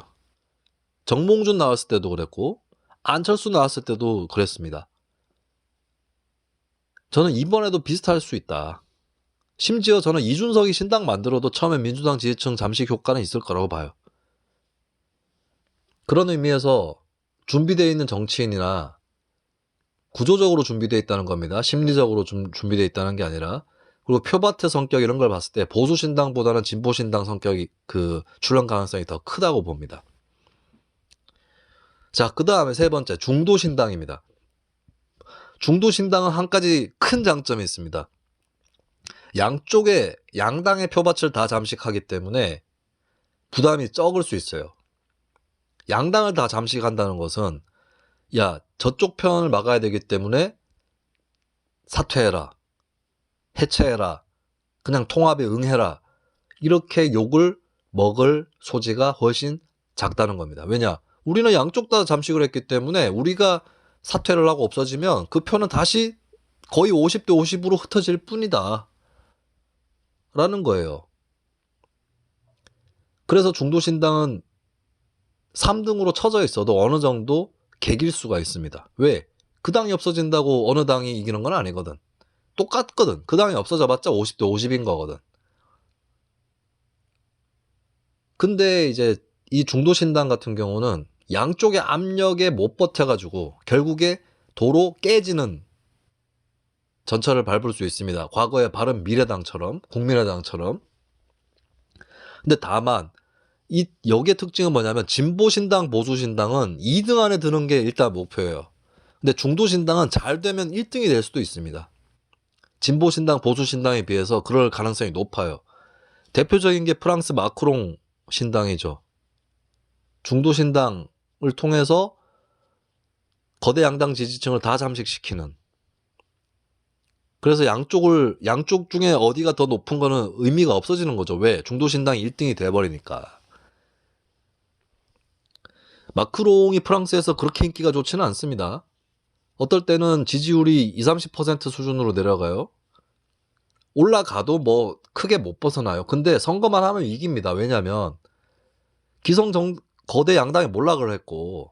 정몽준 나왔을 때도 그랬고 안철수 나왔을 때도 그랬습니다. 저는 이번에도 비슷할 수 있다. 심지어 저는 이준석이 신당 만들어도 처음에 민주당 지지층 잠식 효과는 있을 거라고 봐요. 그런 의미에서 준비되어 있는 정치인이나 구조적으로 준비되어 있다는 겁니다. 심리적으로 준비되어 있다는 게 아니라. 그리고 표밭의 성격 이런 걸 봤을 때 보수신당보다는 진보신당 성격이 출현 가능성이 더 크다고 봅니다. 자, 그 다음에 세 번째 중도신당입니다. 중도신당은 한 가지 큰 장점이 있습니다. 양쪽에 양당의 표밭을 다 잠식하기 때문에 부담이 적을 수 있어요. 양당을 다 잠식한다는 것은 야, 저쪽 편을 막아야 되기 때문에 사퇴해라, 해체해라, 그냥 통합에 응해라, 이렇게 욕을 먹을 소지가 훨씬 작다는 겁니다. 왜냐? 우리는 양쪽 다 잠식을 했기 때문에 우리가 사퇴를 하고 없어지면 그 표는 다시 거의 50대 50으로 흩어질 뿐이다 라는 거예요. 그래서 중도신당은 3등으로 쳐져 있어도 어느 정도 개길 수가 있습니다. 왜? 그 당이 없어진다고 어느 당이 이기는 건 아니거든. 똑같거든. 그 당이 없어져봤자 50대 50인 거거든. 근데 이제 이 중도신당 같은 경우는 양쪽의 압력에 못 버텨가지고 결국에 도로 깨지는 전철을 밟을 수 있습니다. 과거의 바른미래당처럼, 국민의당처럼. 근데 다만 이 여기의 특징은 뭐냐면 진보신당, 보수신당은 2등 안에 드는 게 일단 목표예요. 근데 중도신당은 잘 되면 1등이 될 수도 있습니다. 진보신당, 보수신당에 비해서 그럴 가능성이 높아요. 대표적인 게 프랑스 마크롱 신당이죠. 중도신당을 통해서 거대 양당 지지층을 다 잠식시키는. 그래서 양쪽 중에 어디가 더 높은 거는 의미가 없어지는 거죠. 왜? 중도신당이 1등이 돼버리니까. 마크롱이 프랑스에서 그렇게 인기가 좋지는 않습니다. 어떨 때는 지지율이 20, 30% 수준으로 내려가요. 올라가도 뭐 크게 못 벗어나요. 근데 선거만 하면 이깁니다. 왜냐면 거대 양당이 몰락을 했고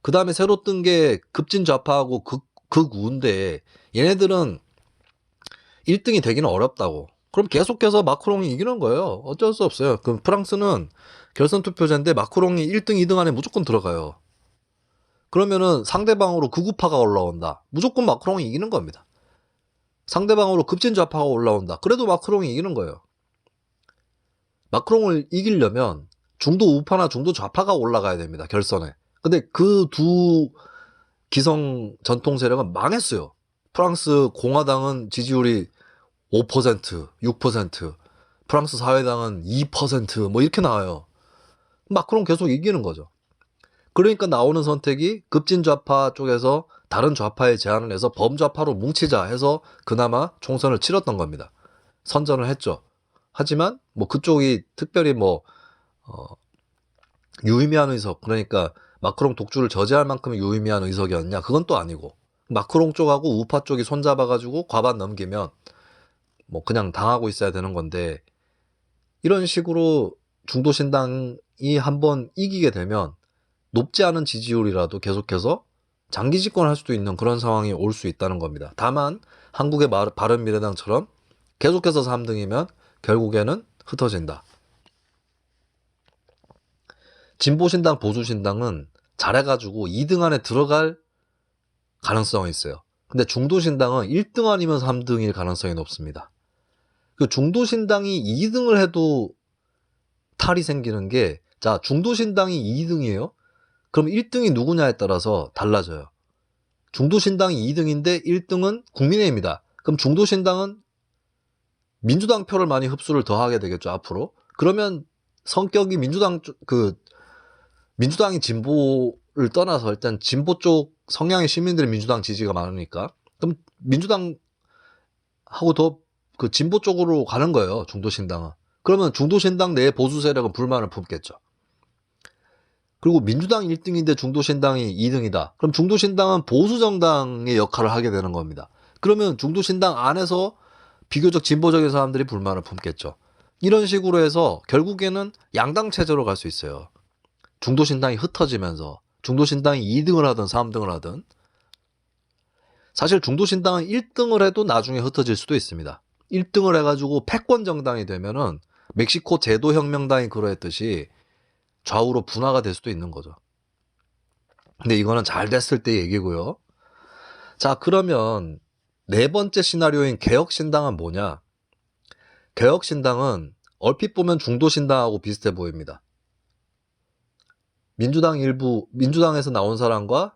그 다음에 새로 뜬 게 급진 좌파하고 극우인데 얘네들은 1등이 되기는 어렵다고. 그럼 계속해서 마크롱이 이기는 거예요. 어쩔 수 없어요. 그럼 프랑스는 결선 투표제인데 마크롱이 1등, 2등 안에 무조건 들어가요. 그러면은 상대방으로 극우파가 올라온다. 무조건 마크롱이 이기는 겁니다. 상대방으로 급진 좌파가 올라온다. 그래도 마크롱이 이기는 거예요. 마크롱을 이기려면 중도 우파나 중도 좌파가 올라가야 됩니다. 결선에. 근데 그 두 기성 전통 세력은 망했어요. 프랑스 공화당은 지지율이 5%, 6%, 프랑스 사회당은 2% 뭐 이렇게 나와요. 마크롱 계속 이기는 거죠. 그러니까 나오는 선택이 급진 좌파 쪽에서 다른 좌파에 제안을 해서 범좌파로 뭉치자 해서 그나마 총선을 치렀던 겁니다. 선전을 했죠. 하지만 뭐 그쪽이 특별히 유의미한 의석, 그러니까 마크롱 독주를 저지할 만큼 유의미한 의석이었냐? 그건 또 아니고 마크롱 쪽하고 우파 쪽이 손잡아가지고 과반 넘기면 뭐 그냥 당하고 있어야 되는 건데 이런 식으로 중도신당이 한번 이기게 되면 높지 않은 지지율이라도 계속해서 장기 집권할 수도 있는 그런 상황이 올 수 있다는 겁니다. 다만 한국의 바른미래당처럼 계속해서 3등이면 결국에는 흩어진다. 진보신당, 보수신당은 잘해가지고 2등 안에 들어갈 가능성이 있어요. 근데 중도신당은 1등 아니면 3등일 가능성이 높습니다. 그 중도신당이 2등을 해도 탈이 생기는 게, 자, 중도신당이 2등이에요? 그럼 1등이 누구냐에 따라서 달라져요. 중도신당이 2등인데 1등은 국민의힘이다. 그럼 중도신당은 민주당 표를 많이 흡수를 더 하게 되겠죠, 앞으로. 그러면 성격이 민주당이 진보 진보를 떠나서 일단 진보 쪽 성향의 시민들이 민주당 지지가 많으니까 그럼 민주당하고 더 그 진보 쪽으로 가는 거예요. 중도신당은. 그러면 중도신당 내에 보수 세력은 불만을 품겠죠. 그리고 민주당 1등인데 중도신당이 2등이다. 그럼 중도신당은 보수정당의 역할을 하게 되는 겁니다. 그러면 중도신당 안에서 비교적 진보적인 사람들이 불만을 품겠죠. 이런 식으로 해서 결국에는 양당 체제로 갈 수 있어요. 중도신당이 흩어지면서 중도신당이 2등을 하든 3등을 하든 사실 중도신당은 1등을 해도 나중에 흩어질 수도 있습니다. 1등을 해가지고 패권 정당이 되면은 멕시코 제도혁명당이 그러했듯이 좌우로 분화가 될 수도 있는 거죠. 근데 이거는 잘 됐을 때 얘기고요. 자, 그러면 네 번째 시나리오인 개혁신당은 뭐냐? 개혁신당은 얼핏 보면 중도신당하고 비슷해 보입니다. 민주당에서 나온 사람과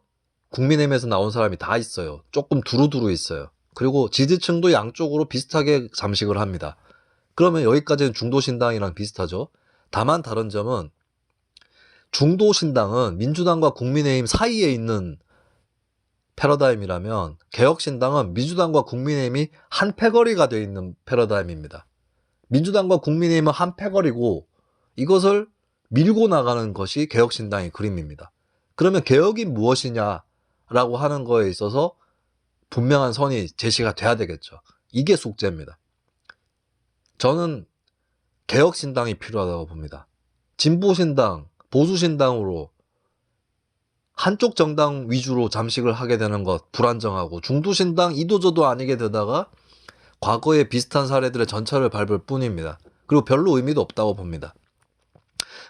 국민의힘에서 나온 사람이 다 있어요. 조금 두루두루 있어요. 그리고 지지층도 양쪽으로 비슷하게 잠식을 합니다. 그러면 여기까지는 중도신당이랑 비슷하죠. 다만 다른 점은 중도신당은 민주당과 국민의힘 사이에 있는 패러다임이라면 개혁신당은 민주당과 국민의힘이 한 패거리가 되어 있는 패러다임입니다. 민주당과 국민의힘은 한 패거리고 이것을 밀고 나가는 것이 개혁신당의 그림입니다. 그러면 개혁이 무엇이냐라고 하는 거에 있어서 분명한 선이 제시가 돼야 되겠죠. 이게 숙제입니다. 저는 개혁신당이 필요하다고 봅니다. 진보신당, 보수신당으로 한쪽 정당 위주로 잠식을 하게 되는 것 불안정하고 중도신당 이도저도 아니게 되다가 과거의 비슷한 사례들의 전철을 밟을 뿐입니다. 그리고 별로 의미도 없다고 봅니다.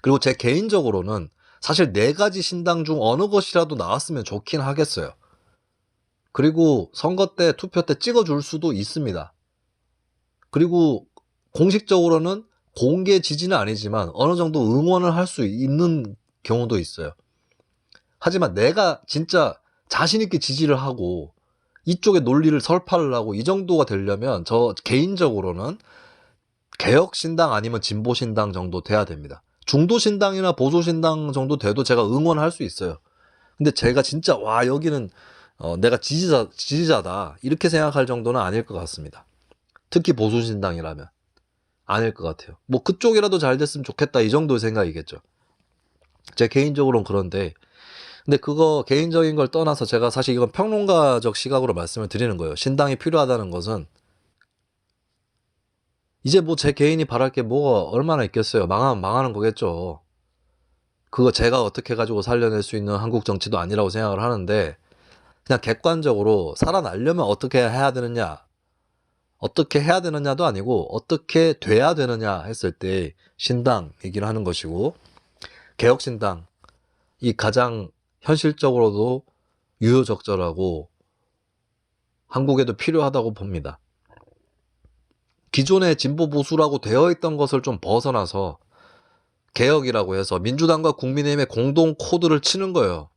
그리고 제 개인적으로는 사실 네 가지 신당 중 어느 것이라도 나왔으면 좋긴 하겠어요. 그리고 선거 때 투표 때 찍어줄 수도 있습니다. 그리고 공식적으로는 공개 지지는 아니지만 어느 정도 응원을 할 수 있는 경우도 있어요. 하지만 내가 진짜 자신 있게 지지를 하고 이쪽의 논리를 설파를 하고 이 정도가 되려면 저 개인적으로는 개혁신당 아니면 진보신당 정도 돼야 됩니다. 중도신당이나 보수신당 정도 돼도 제가 응원할 수 있어요. 근데 제가 진짜 와 여기는 내가 지지자다 이렇게 생각할 정도는 아닐 것 같습니다. 특히 보수신당이라면 아닐 것 같아요. 뭐 그쪽이라도 잘 됐으면 좋겠다 이 정도의 생각이겠죠. 제 개인적으로는 그런데 근데 그거 개인적인 걸 떠나서 제가 사실 이건 평론가적 시각으로 말씀을 드리는 거예요. 신당이 필요하다는 것은 이제 뭐 제 개인이 바랄 게 뭐가 얼마나 있겠어요. 망하면 망하는 거겠죠. 그거 제가 어떻게 가지고 살려낼 수 있는 한국 정치도 아니라고 생각을 하는데 그냥 객관적으로 살아나려면 어떻게 해야 되느냐 어떻게 해야 되느냐도 아니고 어떻게 돼야 되느냐 했을 때 신당 얘기를 하는 것이고 개혁신당 이 가장 현실적으로도 유효적절하고 한국에도 필요하다고 봅니다. 기존의 진보 보수라고 되어 있던 것을 좀 벗어나서 개혁이라고 해서 민주당과 국민의힘의 공동 코드를 치는 거예요.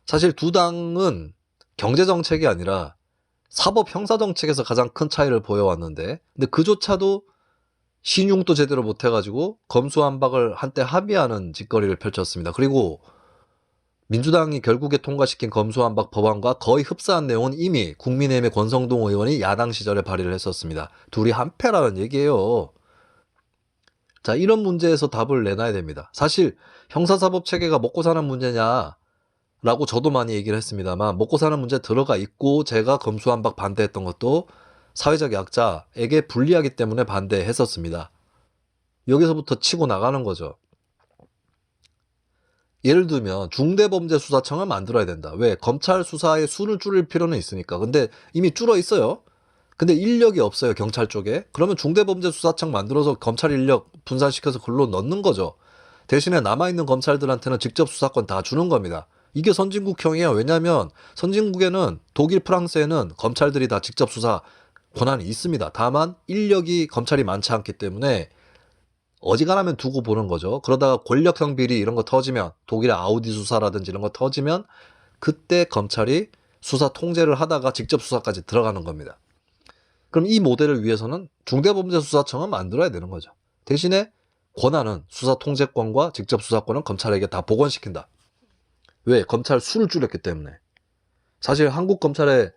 사실 두 당은 경제정책이 아니라 사법 형사정책에서 가장 큰 차이를 보여왔는데 근데 그조차도 신용도 제대로 못해가지고 검수완박을 한때 합의하는 짓거리를 펼쳤습니다. 그리고 민주당이 결국에 통과시킨 검수완박 법안과 거의 흡사한 내용은 이미 국민의힘의 권성동 의원이 야당 시절에 발의를 했었습니다. 둘이 한패라는 얘기예요. 자, 이런 문제에서 답을 내놔야 됩니다. 사실 형사사법 체계가 먹고 사는 문제냐 라고 저도 많이 얘기를 했습니다만 먹고 사는 문제 들어가 있고 제가 검수완박 반대했던 것도 사회적 약자에게 불리하기 때문에 반대했었습니다. 여기서부터 치고 나가는 거죠. 예를 들면 중대범죄수사청을 만들어야 된다. 왜? 검찰 수사의 수를 줄일 필요는 있으니까. 근데 이미 줄어 있어요. 근데 인력이 없어요. 경찰 쪽에. 그러면 중대범죄수사청 만들어서 검찰 인력 분산시켜서 글로 넣는 거죠. 대신에 남아있는 검찰들한테는 직접 수사권 다 주는 겁니다. 이게 선진국형이에요. 왜냐하면 선진국에는 독일, 프랑스에는 검찰들이 다 직접 수사 권한이 있습니다. 다만 인력이 검찰이 많지 않기 때문에 어지간하면 두고 보는 거죠. 그러다가 권력형 비리 이런 거 터지면 독일의 아우디 수사라든지 이런 거 터지면 그때 검찰이 수사 통제를 하다가 직접 수사까지 들어가는 겁니다. 그럼 이 모델을 위해서는 중대범죄수사청은 만들어야 되는 거죠. 대신에 권한은 수사 통제권과 직접 수사권은 검찰에게 다 복원시킨다. 왜? 검찰 수를 줄였기 때문에. 사실 한국 검찰의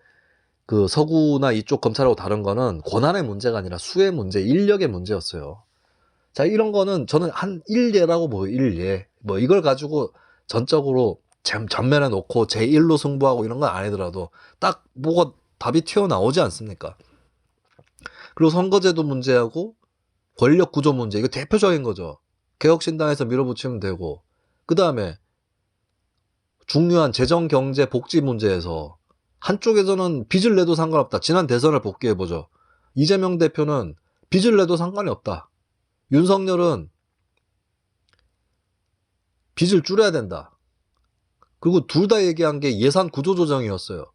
그 서구나 이쪽 검찰하고 다른 거는 권한의 문제가 아니라 수의 문제, 인력의 문제였어요. 자, 이런 거는 저는 한 일예라고 보여요. 일예. 뭐 이걸 가지고 전적으로 전면에 놓고 제1로 승부하고 이런 건 아니더라도 딱 뭐가 답이 튀어나오지 않습니까? 그리고 선거제도 문제하고 권력 구조 문제, 이거 대표적인 거죠. 개혁신당에서 밀어붙이면 되고, 그 다음에 중요한 재정, 경제, 복지 문제에서 한쪽에서는 빚을 내도 상관없다. 지난 대선을 복귀해보죠. 이재명 대표는 빚을 내도 상관이 없다. 윤석열은 빚을 줄여야 된다. 그리고 둘 다 얘기한 게 예산 구조조정이었어요.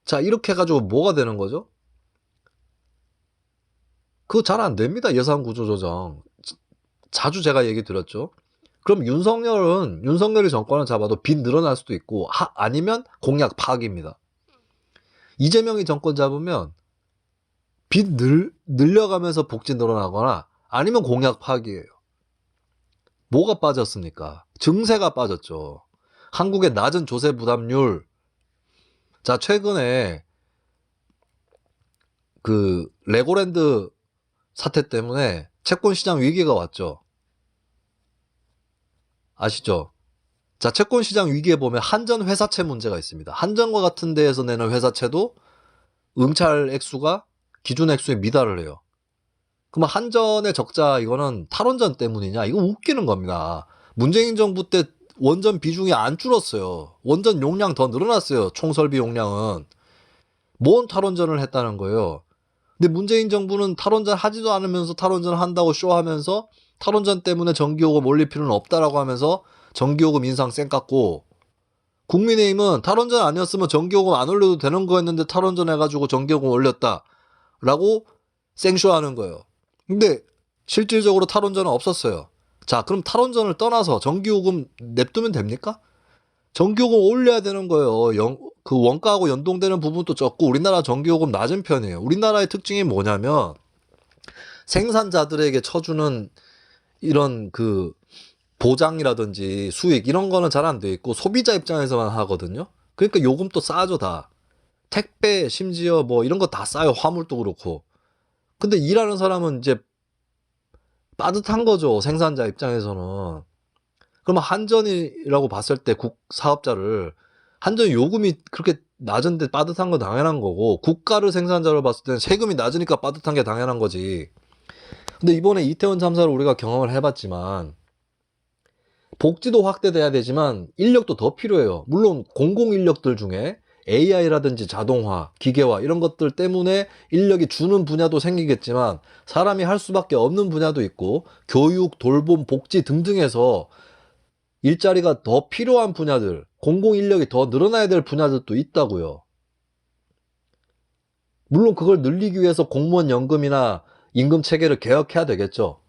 자, 이렇게 해가지고 뭐가 되는 거죠? 그거 잘 안 됩니다. 예산 구조조정. 자주 제가 얘기 드렸죠. 그럼 윤석열이 정권을 잡아도 빚 늘어날 수도 있고, 아니면 공약 파악입니다. 이재명이 정권 잡으면 빚 늘려가면서 복지 늘어나거나 아니면 공약 파악이에요. 뭐가 빠졌습니까? 증세가 빠졌죠. 한국의 낮은 조세 부담률. 자, 최근에 그 레고랜드 사태 때문에 채권 시장 위기가 왔죠. 아시죠? 자, 채권 시장 위기에 보면 한전 회사채 문제가 있습니다. 한전과 같은 데에서 내는 회사채도 응찰 액수가 기준 액수에 미달을 해요. 그럼 한전의 적자, 이거는 탈원전 때문이냐? 이거 웃기는 겁니다. 문재인 정부 때 원전 비중이 안 줄었어요. 원전 용량 더 늘어났어요. 총설비 용량은. 뭔 탈원전을 했다는 거예요. 근데 문재인 정부는 탈원전 하지도 않으면서 탈원전 한다고 쇼하면서 탈원전 때문에 전기요금 올릴 필요는 없다라고 하면서 전기요금 인상 쌩 깎고, 국민의힘은 탈원전 아니었으면 전기요금 안 올려도 되는 거였는데 탈원전 해가지고 전기요금 올렸다라고 생쇼하는 거예요. 근데 실질적으로 탈원전은 없었어요. 자, 그럼 탈원전을 떠나서 전기요금 냅두면 됩니까? 전기요금 올려야 되는 거예요. 그 원가하고 연동되는 부분도 적고 우리나라 전기요금 낮은 편이에요. 우리나라의 특징이 뭐냐면 생산자들에게 쳐주는 이런 그 보장이라든지 수익 이런 거는 잘 안 돼 있고 소비자 입장에서만 하거든요. 그러니까 요금도 싸죠 다. 택배 심지어 뭐 이런 거 다 싸요. 화물도 그렇고. 근데 일하는 사람은 이제 빠듯한 거죠. 생산자 입장에서는. 그러면 한전이라고 봤을 때 사업자를 한전 요금이 그렇게 낮은데 빠듯한 건 당연한 거고, 국가를 생산자로 봤을 때는 세금이 낮으니까 빠듯한 게 당연한 거지. 근데 이번에 이태원 참사를 우리가 경험을 해봤지만 복지도 확대돼야 되지만 인력도 더 필요해요. 물론 공공 인력들 중에 AI라든지 자동화, 기계화 이런 것들 때문에 인력이 주는 분야도 생기겠지만 사람이 할 수밖에 없는 분야도 있고, 교육, 돌봄, 복지 등등에서 일자리가 더 필요한 분야들, 공공 인력이 더 늘어나야 될 분야들도 있다고요. 물론 그걸 늘리기 위해서 공무원 연금이나 임금 체계를 개혁해야 되겠죠.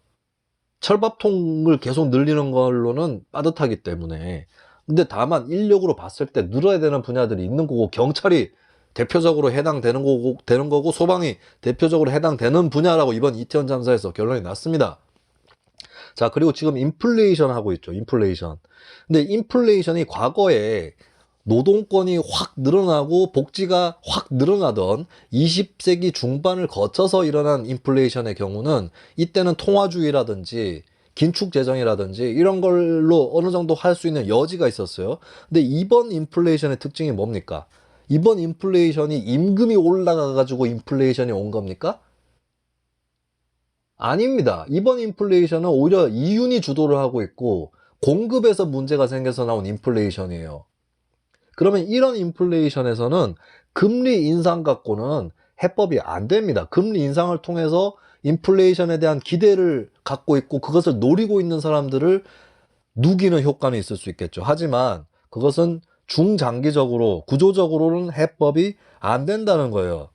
철밥통을 계속 늘리는 걸로는 빠듯하기 때문에. 근데 다만 인력으로 봤을 때 늘어야 되는 분야들이 있는 거고, 경찰이 대표적으로 해당되는 거고 소방이 대표적으로 해당되는 분야라고 이번 이태원 참사에서 결론이 났습니다. 자, 그리고 지금 인플레이션 하고 있죠. 인플레이션. 근데 인플레이션이 과거에 노동권이 확 늘어나고 복지가 확 늘어나던 20세기 중반을 거쳐서 일어난 인플레이션의 경우는 이때는 통화주의라든지 긴축 재정이라든지 이런 걸로 어느 정도 할 수 있는 여지가 있었어요. 근데 이번 인플레이션의 특징이 뭡니까? 이번 인플레이션이 임금이 올라가가지고 인플레이션이 온 겁니까? 아닙니다. 이번 인플레이션은 오히려 이윤이 주도를 하고 있고 공급에서 문제가 생겨서 나온 인플레이션이에요. 그러면 이런 인플레이션에서는 금리 인상 갖고는 해법이 안 됩니다. 금리 인상을 통해서 인플레이션에 대한 기대를 갖고 있고 그것을 노리고 있는 사람들을 누기는 효과는 있을 수 있겠죠. 하지만 그것은 중장기적으로 구조적으로는 해법이 안 된다는 거예요.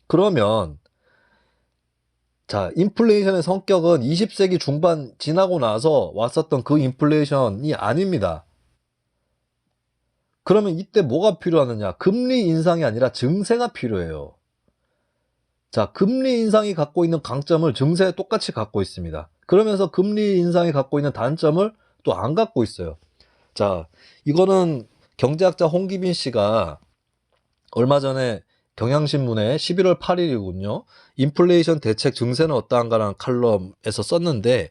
그러면 자, 인플레이션의 성격은 20세기 중반 지나고 나서 왔었던 그 인플레이션이 아닙니다. 그러면 이때 뭐가 필요하느냐? 금리 인상이 아니라 증세가 필요해요. 자, 금리 인상이 갖고 있는 강점을 증세 똑같이 갖고 있습니다. 그러면서 금리 인상이 갖고 있는 단점을 또 안 갖고 있어요. 자, 이거는 경제학자 홍기빈 씨가 얼마 전에 경향신문에 11월 8일이군요. 인플레이션 대책 증세는 어떠한가라는 칼럼에서 썼는데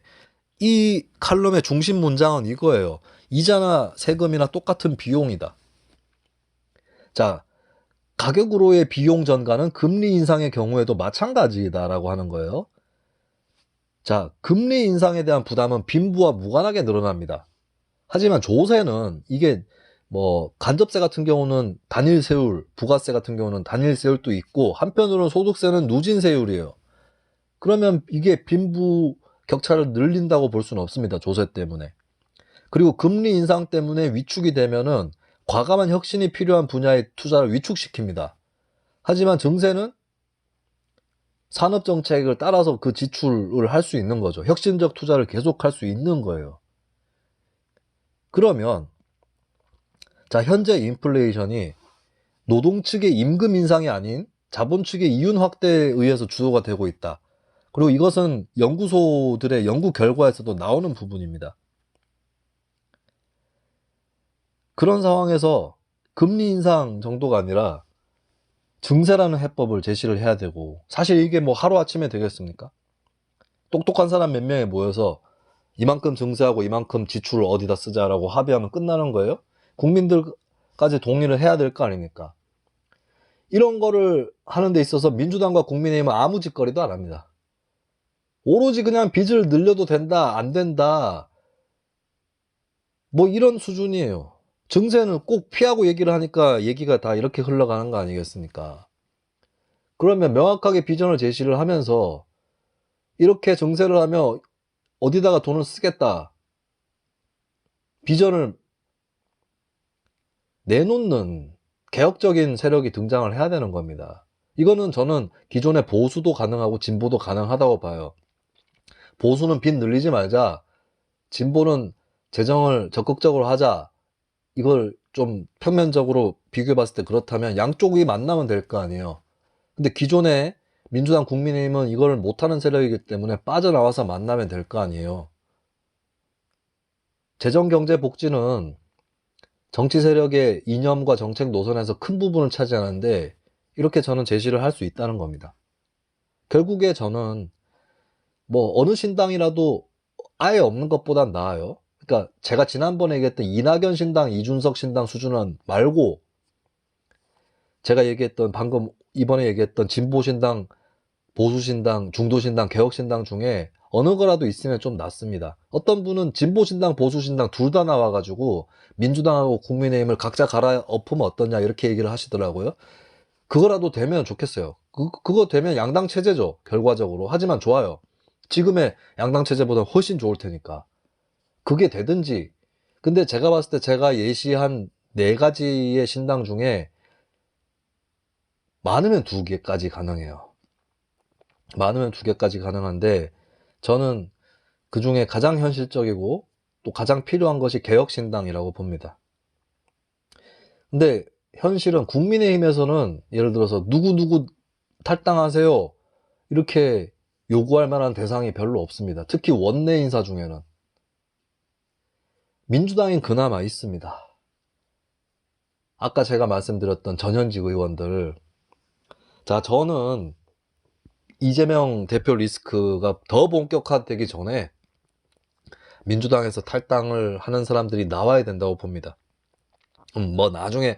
이 칼럼의 중심 문장은 이거예요. 이자나 세금이나 똑같은 비용이다. 자, 가격으로의 비용 전가는 금리 인상의 경우에도 마찬가지다라고 하는 거예요. 자, 금리 인상에 대한 부담은 빈부와 무관하게 늘어납니다. 하지만 조세는 이게 뭐 간접세 같은 경우는 단일 세율, 부가세 같은 경우는 단일 세율도 있고 한편으로는 소득세는 누진 세율이에요. 그러면 이게 빈부 격차를 늘린다고 볼 수는 없습니다. 조세 때문에. 그리고 금리 인상 때문에 위축이 되면은 과감한 혁신이 필요한 분야의 투자를 위축시킵니다. 하지만 증세는 산업정책을 따라서 그 지출을 할 수 있는 거죠. 혁신적 투자를 계속할 수 있는 거예요. 그러면 자, 현재 인플레이션이 노동 측의 임금 인상이 아닌 자본 측의 이윤 확대에 의해서 주도가 되고 있다. 그리고 이것은 연구소들의 연구 결과에서도 나오는 부분입니다. 그런 상황에서 금리 인상 정도가 아니라 증세라는 해법을 제시를 해야 되고, 사실 이게 뭐 하루아침에 되겠습니까? 똑똑한 사람 몇 명이 모여서 이만큼 증세하고 이만큼 지출을 어디다 쓰자라고 합의하면 끝나는 거예요? 국민들까지 동의를 해야 될 거 아닙니까? 이런 거를 하는 데 있어서 민주당과 국민의힘은 아무 짓거리도 안 합니다. 오로지 그냥 빚을 늘려도 된다, 안 된다, 뭐 이런 수준이에요. 증세는 꼭 피하고 얘기를 하니까 얘기가 다 이렇게 흘러가는 거 아니겠습니까? 그러면 명확하게 비전을 제시를 하면서 이렇게 증세를 하면 어디다가 돈을 쓰겠다, 비전을 내놓는 개혁적인 세력이 등장을 해야 되는 겁니다. 이거는 저는 기존의 보수도 가능하고 진보도 가능하다고 봐요. 보수는 빚 늘리지 말자, 진보는 재정을 적극적으로 하자, 이걸 좀 평면적으로 비교해 봤을 때 그렇다면 양쪽이 만나면 될 거 아니에요. 근데 기존의 민주당 국민의힘은 이걸 못하는 세력이기 때문에 빠져나와서 만나면 될 거 아니에요. 재정경제복지는 정치 세력의 이념과 정책 노선에서 큰 부분을 차지하는데 이렇게 저는 제시를 할 수 있다는 겁니다. 결국에 저는 뭐 어느 신당이라도 아예 없는 것보단 나아요. 그러니까 제가 지난번에 얘기했던 이낙연 신당, 이준석 신당 수준은 말고 제가 얘기했던 방금 이번에 얘기했던 진보신당, 보수신당, 중도신당, 개혁신당 중에 어느 거라도 있으면 좀 낫습니다. 어떤 분은 진보신당, 보수신당 둘 다 나와가지고 민주당하고 국민의힘을 각자 갈아엎으면 어떠냐 이렇게 얘기를 하시더라고요. 그거라도 되면 좋겠어요. 그거 되면 양당 체제죠, 결과적으로. 하지만 좋아요. 지금의 양당 체제보다 훨씬 좋을 테니까. 그게 되든지. 근데 제가 봤을 때 제가 예시한 4가지의 신당 중에 많으면 2개까지 가능해요. 많으면 2개까지 가능한데 저는 그 중에 가장 현실적이고 또 가장 필요한 것이 개혁신당이라고 봅니다. 근데 현실은 국민의힘에서는 예를 들어서 누구 탈당하세요 이렇게 요구할 만한 대상이 별로 없습니다. 특히 원내 인사 중에는. 민주당인 그나마 있습니다. 아까 제가 말씀드렸던 전현직 의원들. 자, 저는 이재명 대표 리스크가 더 본격화되기 전에 민주당에서 탈당을 하는 사람들이 나와야 된다고 봅니다. 뭐 나중에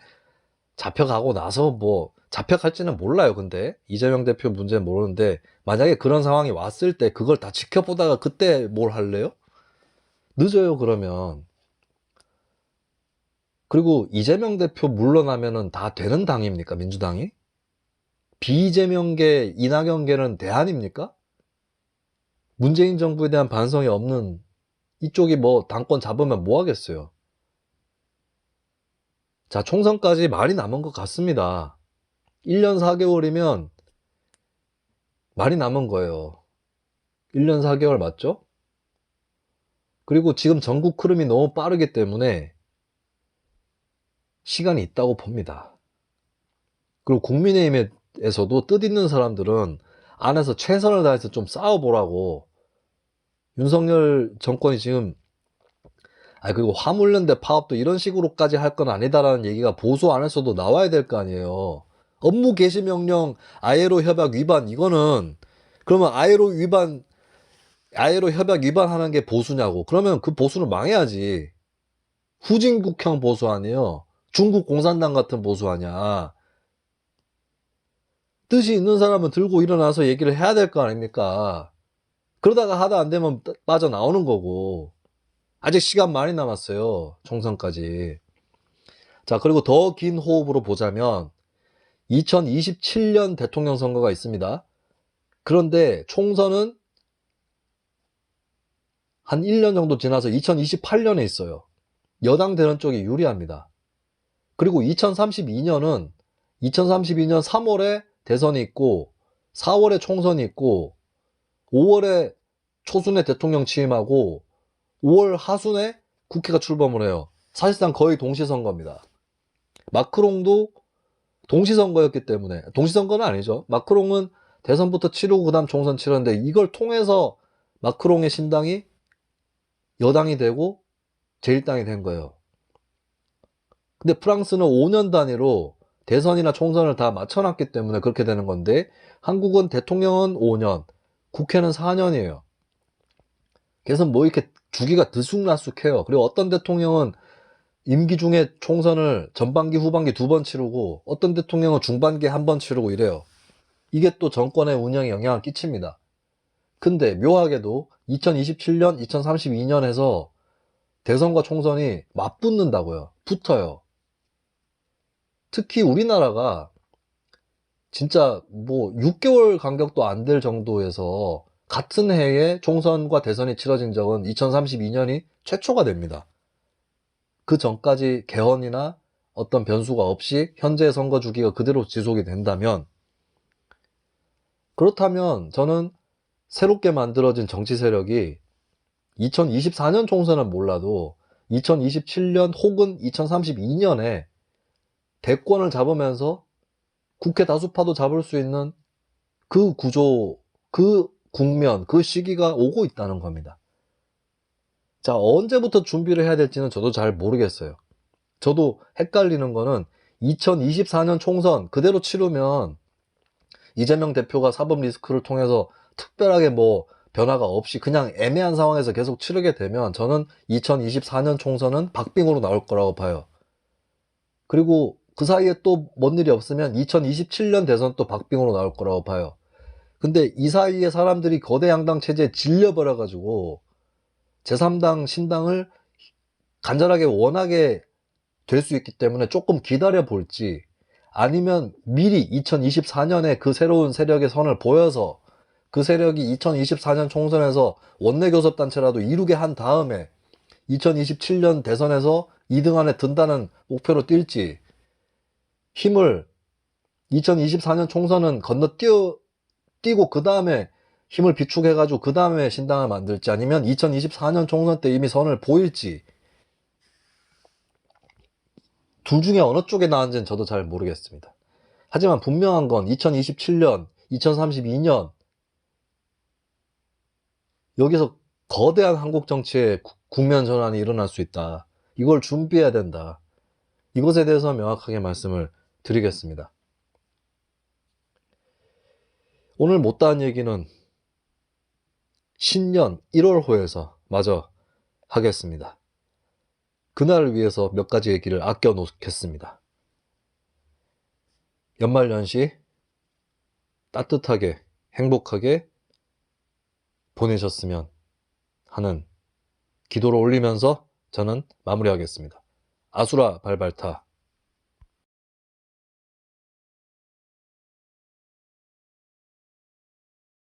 잡혀가고 나서 뭐 잡혀갈지는 몰라요. 근데 이재명 대표 문제는 모르는데 만약에 그런 상황이 왔을 때 그걸 다 지켜보다가 그때 뭘 할래요? 늦어요, 그러면. 그리고 이재명 대표 물러나면은 다 되는 당입니까, 민주당이? 비이재명계, 이낙연계는 대안입니까? 문재인 정부에 대한 반성이 없는 이쪽이 뭐 당권 잡으면 뭐 하겠어요? 자, 총선까지 말이 남은 것 같습니다. 1년 4개월이면 말이 남은 거예요. 1년 4개월 맞죠? 그리고 지금 전국 흐름이 너무 빠르기 때문에 시간이 있다고 봅니다. 그리고 국민의힘에서도 뜻있는 사람들은 안에서 최선을 다해서 좀 싸워보라고. 윤석열 정권이 지금 그리고 화물연대 파업도 이런 식으로까지 할 건 아니다라는 얘기가 보수 안에서도 나와야 될 거 아니에요. 업무 개시 명령 ILO 협약 위반, 이거는 그러면 ILO 협약 위반하는 게 보수냐고. 그러면 그 보수는 망해야지. 후진국형 보수 아니에요. 중국 공산당 같은 보수 아니야. 뜻이 있는 사람은 들고 일어나서 얘기를 해야 될 거 아닙니까? 그러다가 하다 안 되면 빠져나오는 거고. 아직 시간 많이 남았어요. 총선까지. 자, 그리고 더 긴 호흡으로 보자면 2027년 대통령 선거가 있습니다. 그런데 총선은 한 1년 정도 지나서 2028년에 있어요. 여당 되는 쪽이 유리합니다. 그리고 2032년은 2032년 3월에 대선이 있고 4월에 총선이 있고 5월에 초순에 대통령 취임하고 5월 하순에 국회가 출범을 해요. 사실상 거의 동시선거입니다. 마크롱도 동시선거였기 때문에, 동시선거는 아니죠. 마크롱은 대선부터 치르고 그 다음 총선 치렀는데 이걸 통해서 마크롱의 신당이 여당이 되고 제1당이 된 거예요. 근데 프랑스는 5년 단위로 대선이나 총선을 다 맞춰놨기 때문에 그렇게 되는 건데 한국은 대통령은 5년, 국회는 4년이에요. 그래서 뭐 이렇게 주기가 들쑥날쑥해요. 그리고 어떤 대통령은 임기 중에 총선을 전반기, 후반기 2번 치르고 어떤 대통령은 중반기에 1번 치르고 이래요. 이게 또 정권의 운영에 영향을 끼칩니다. 근데 묘하게도 2027년, 2032년에서 대선과 총선이 맞붙는다고요. 붙어요. 특히 우리나라가 진짜 뭐 6개월 간격도 안 될 정도에서 같은 해에 총선과 대선이 치러진 적은 2032년이 최초가 됩니다. 그 전까지 개헌이나 어떤 변수가 없이 현재 선거 주기가 그대로 지속이 된다면, 그렇다면 저는 새롭게 만들어진 정치 세력이 2024년 총선은 몰라도 2027년 혹은 2032년에 대권을 잡으면서 국회 다수파도 잡을 수 있는 그 구조, 그 국면, 그 시기가 오고 있다는 겁니다. 자, 언제부터 준비를 해야 될지는 저도 잘 모르겠어요. 저도 헷갈리는 거는 2024년 총선 그대로 치르면 이재명 대표가 사법 리스크를 통해서 특별하게 뭐 변화가 없이 그냥 애매한 상황에서 계속 치르게 되면 저는 2024년 총선은 박빙으로 나올 거라고 봐요. 그리고 그 사이에 또 뭔 일이 없으면 2027년 대선 또 박빙으로 나올 거라고 봐요. 근데 이 사이에 사람들이 거대 양당 체제에 질려버려가지고 제3당 신당을 간절하게 원하게 될 수 있기 때문에 조금 기다려 볼지, 아니면 미리 2024년에 그 새로운 세력의 선을 보여서 그 세력이 2024년 총선에서 원내교섭단체라도 이루게 한 다음에 2027년 대선에서 2등 안에 든다는 목표로 뛸지, 힘을 2024년 총선은 뛰고 그 다음에 힘을 비축해가지고 그 다음에 신당을 만들지, 아니면 2024년 총선 때 이미 선을 보일지, 둘 중에 어느 쪽에 나은지는 저도 잘 모르겠습니다. 하지만 분명한 건 2027년, 2032년 여기서 거대한 한국 정치의 국면 전환이 일어날 수 있다. 이걸 준비해야 된다. 이것에 대해서 명확하게 말씀을 드리겠습니다. 오늘 못다한 얘기는 신년 1월호에서 마저 하겠습니다. 그날을 위해서 몇 가지 얘기를 아껴 놓겠습니다. 연말연시 따뜻하게 행복하게 보내셨으면 하는 기도를 올리면서 저는 마무리하겠습니다. 아수라 발발타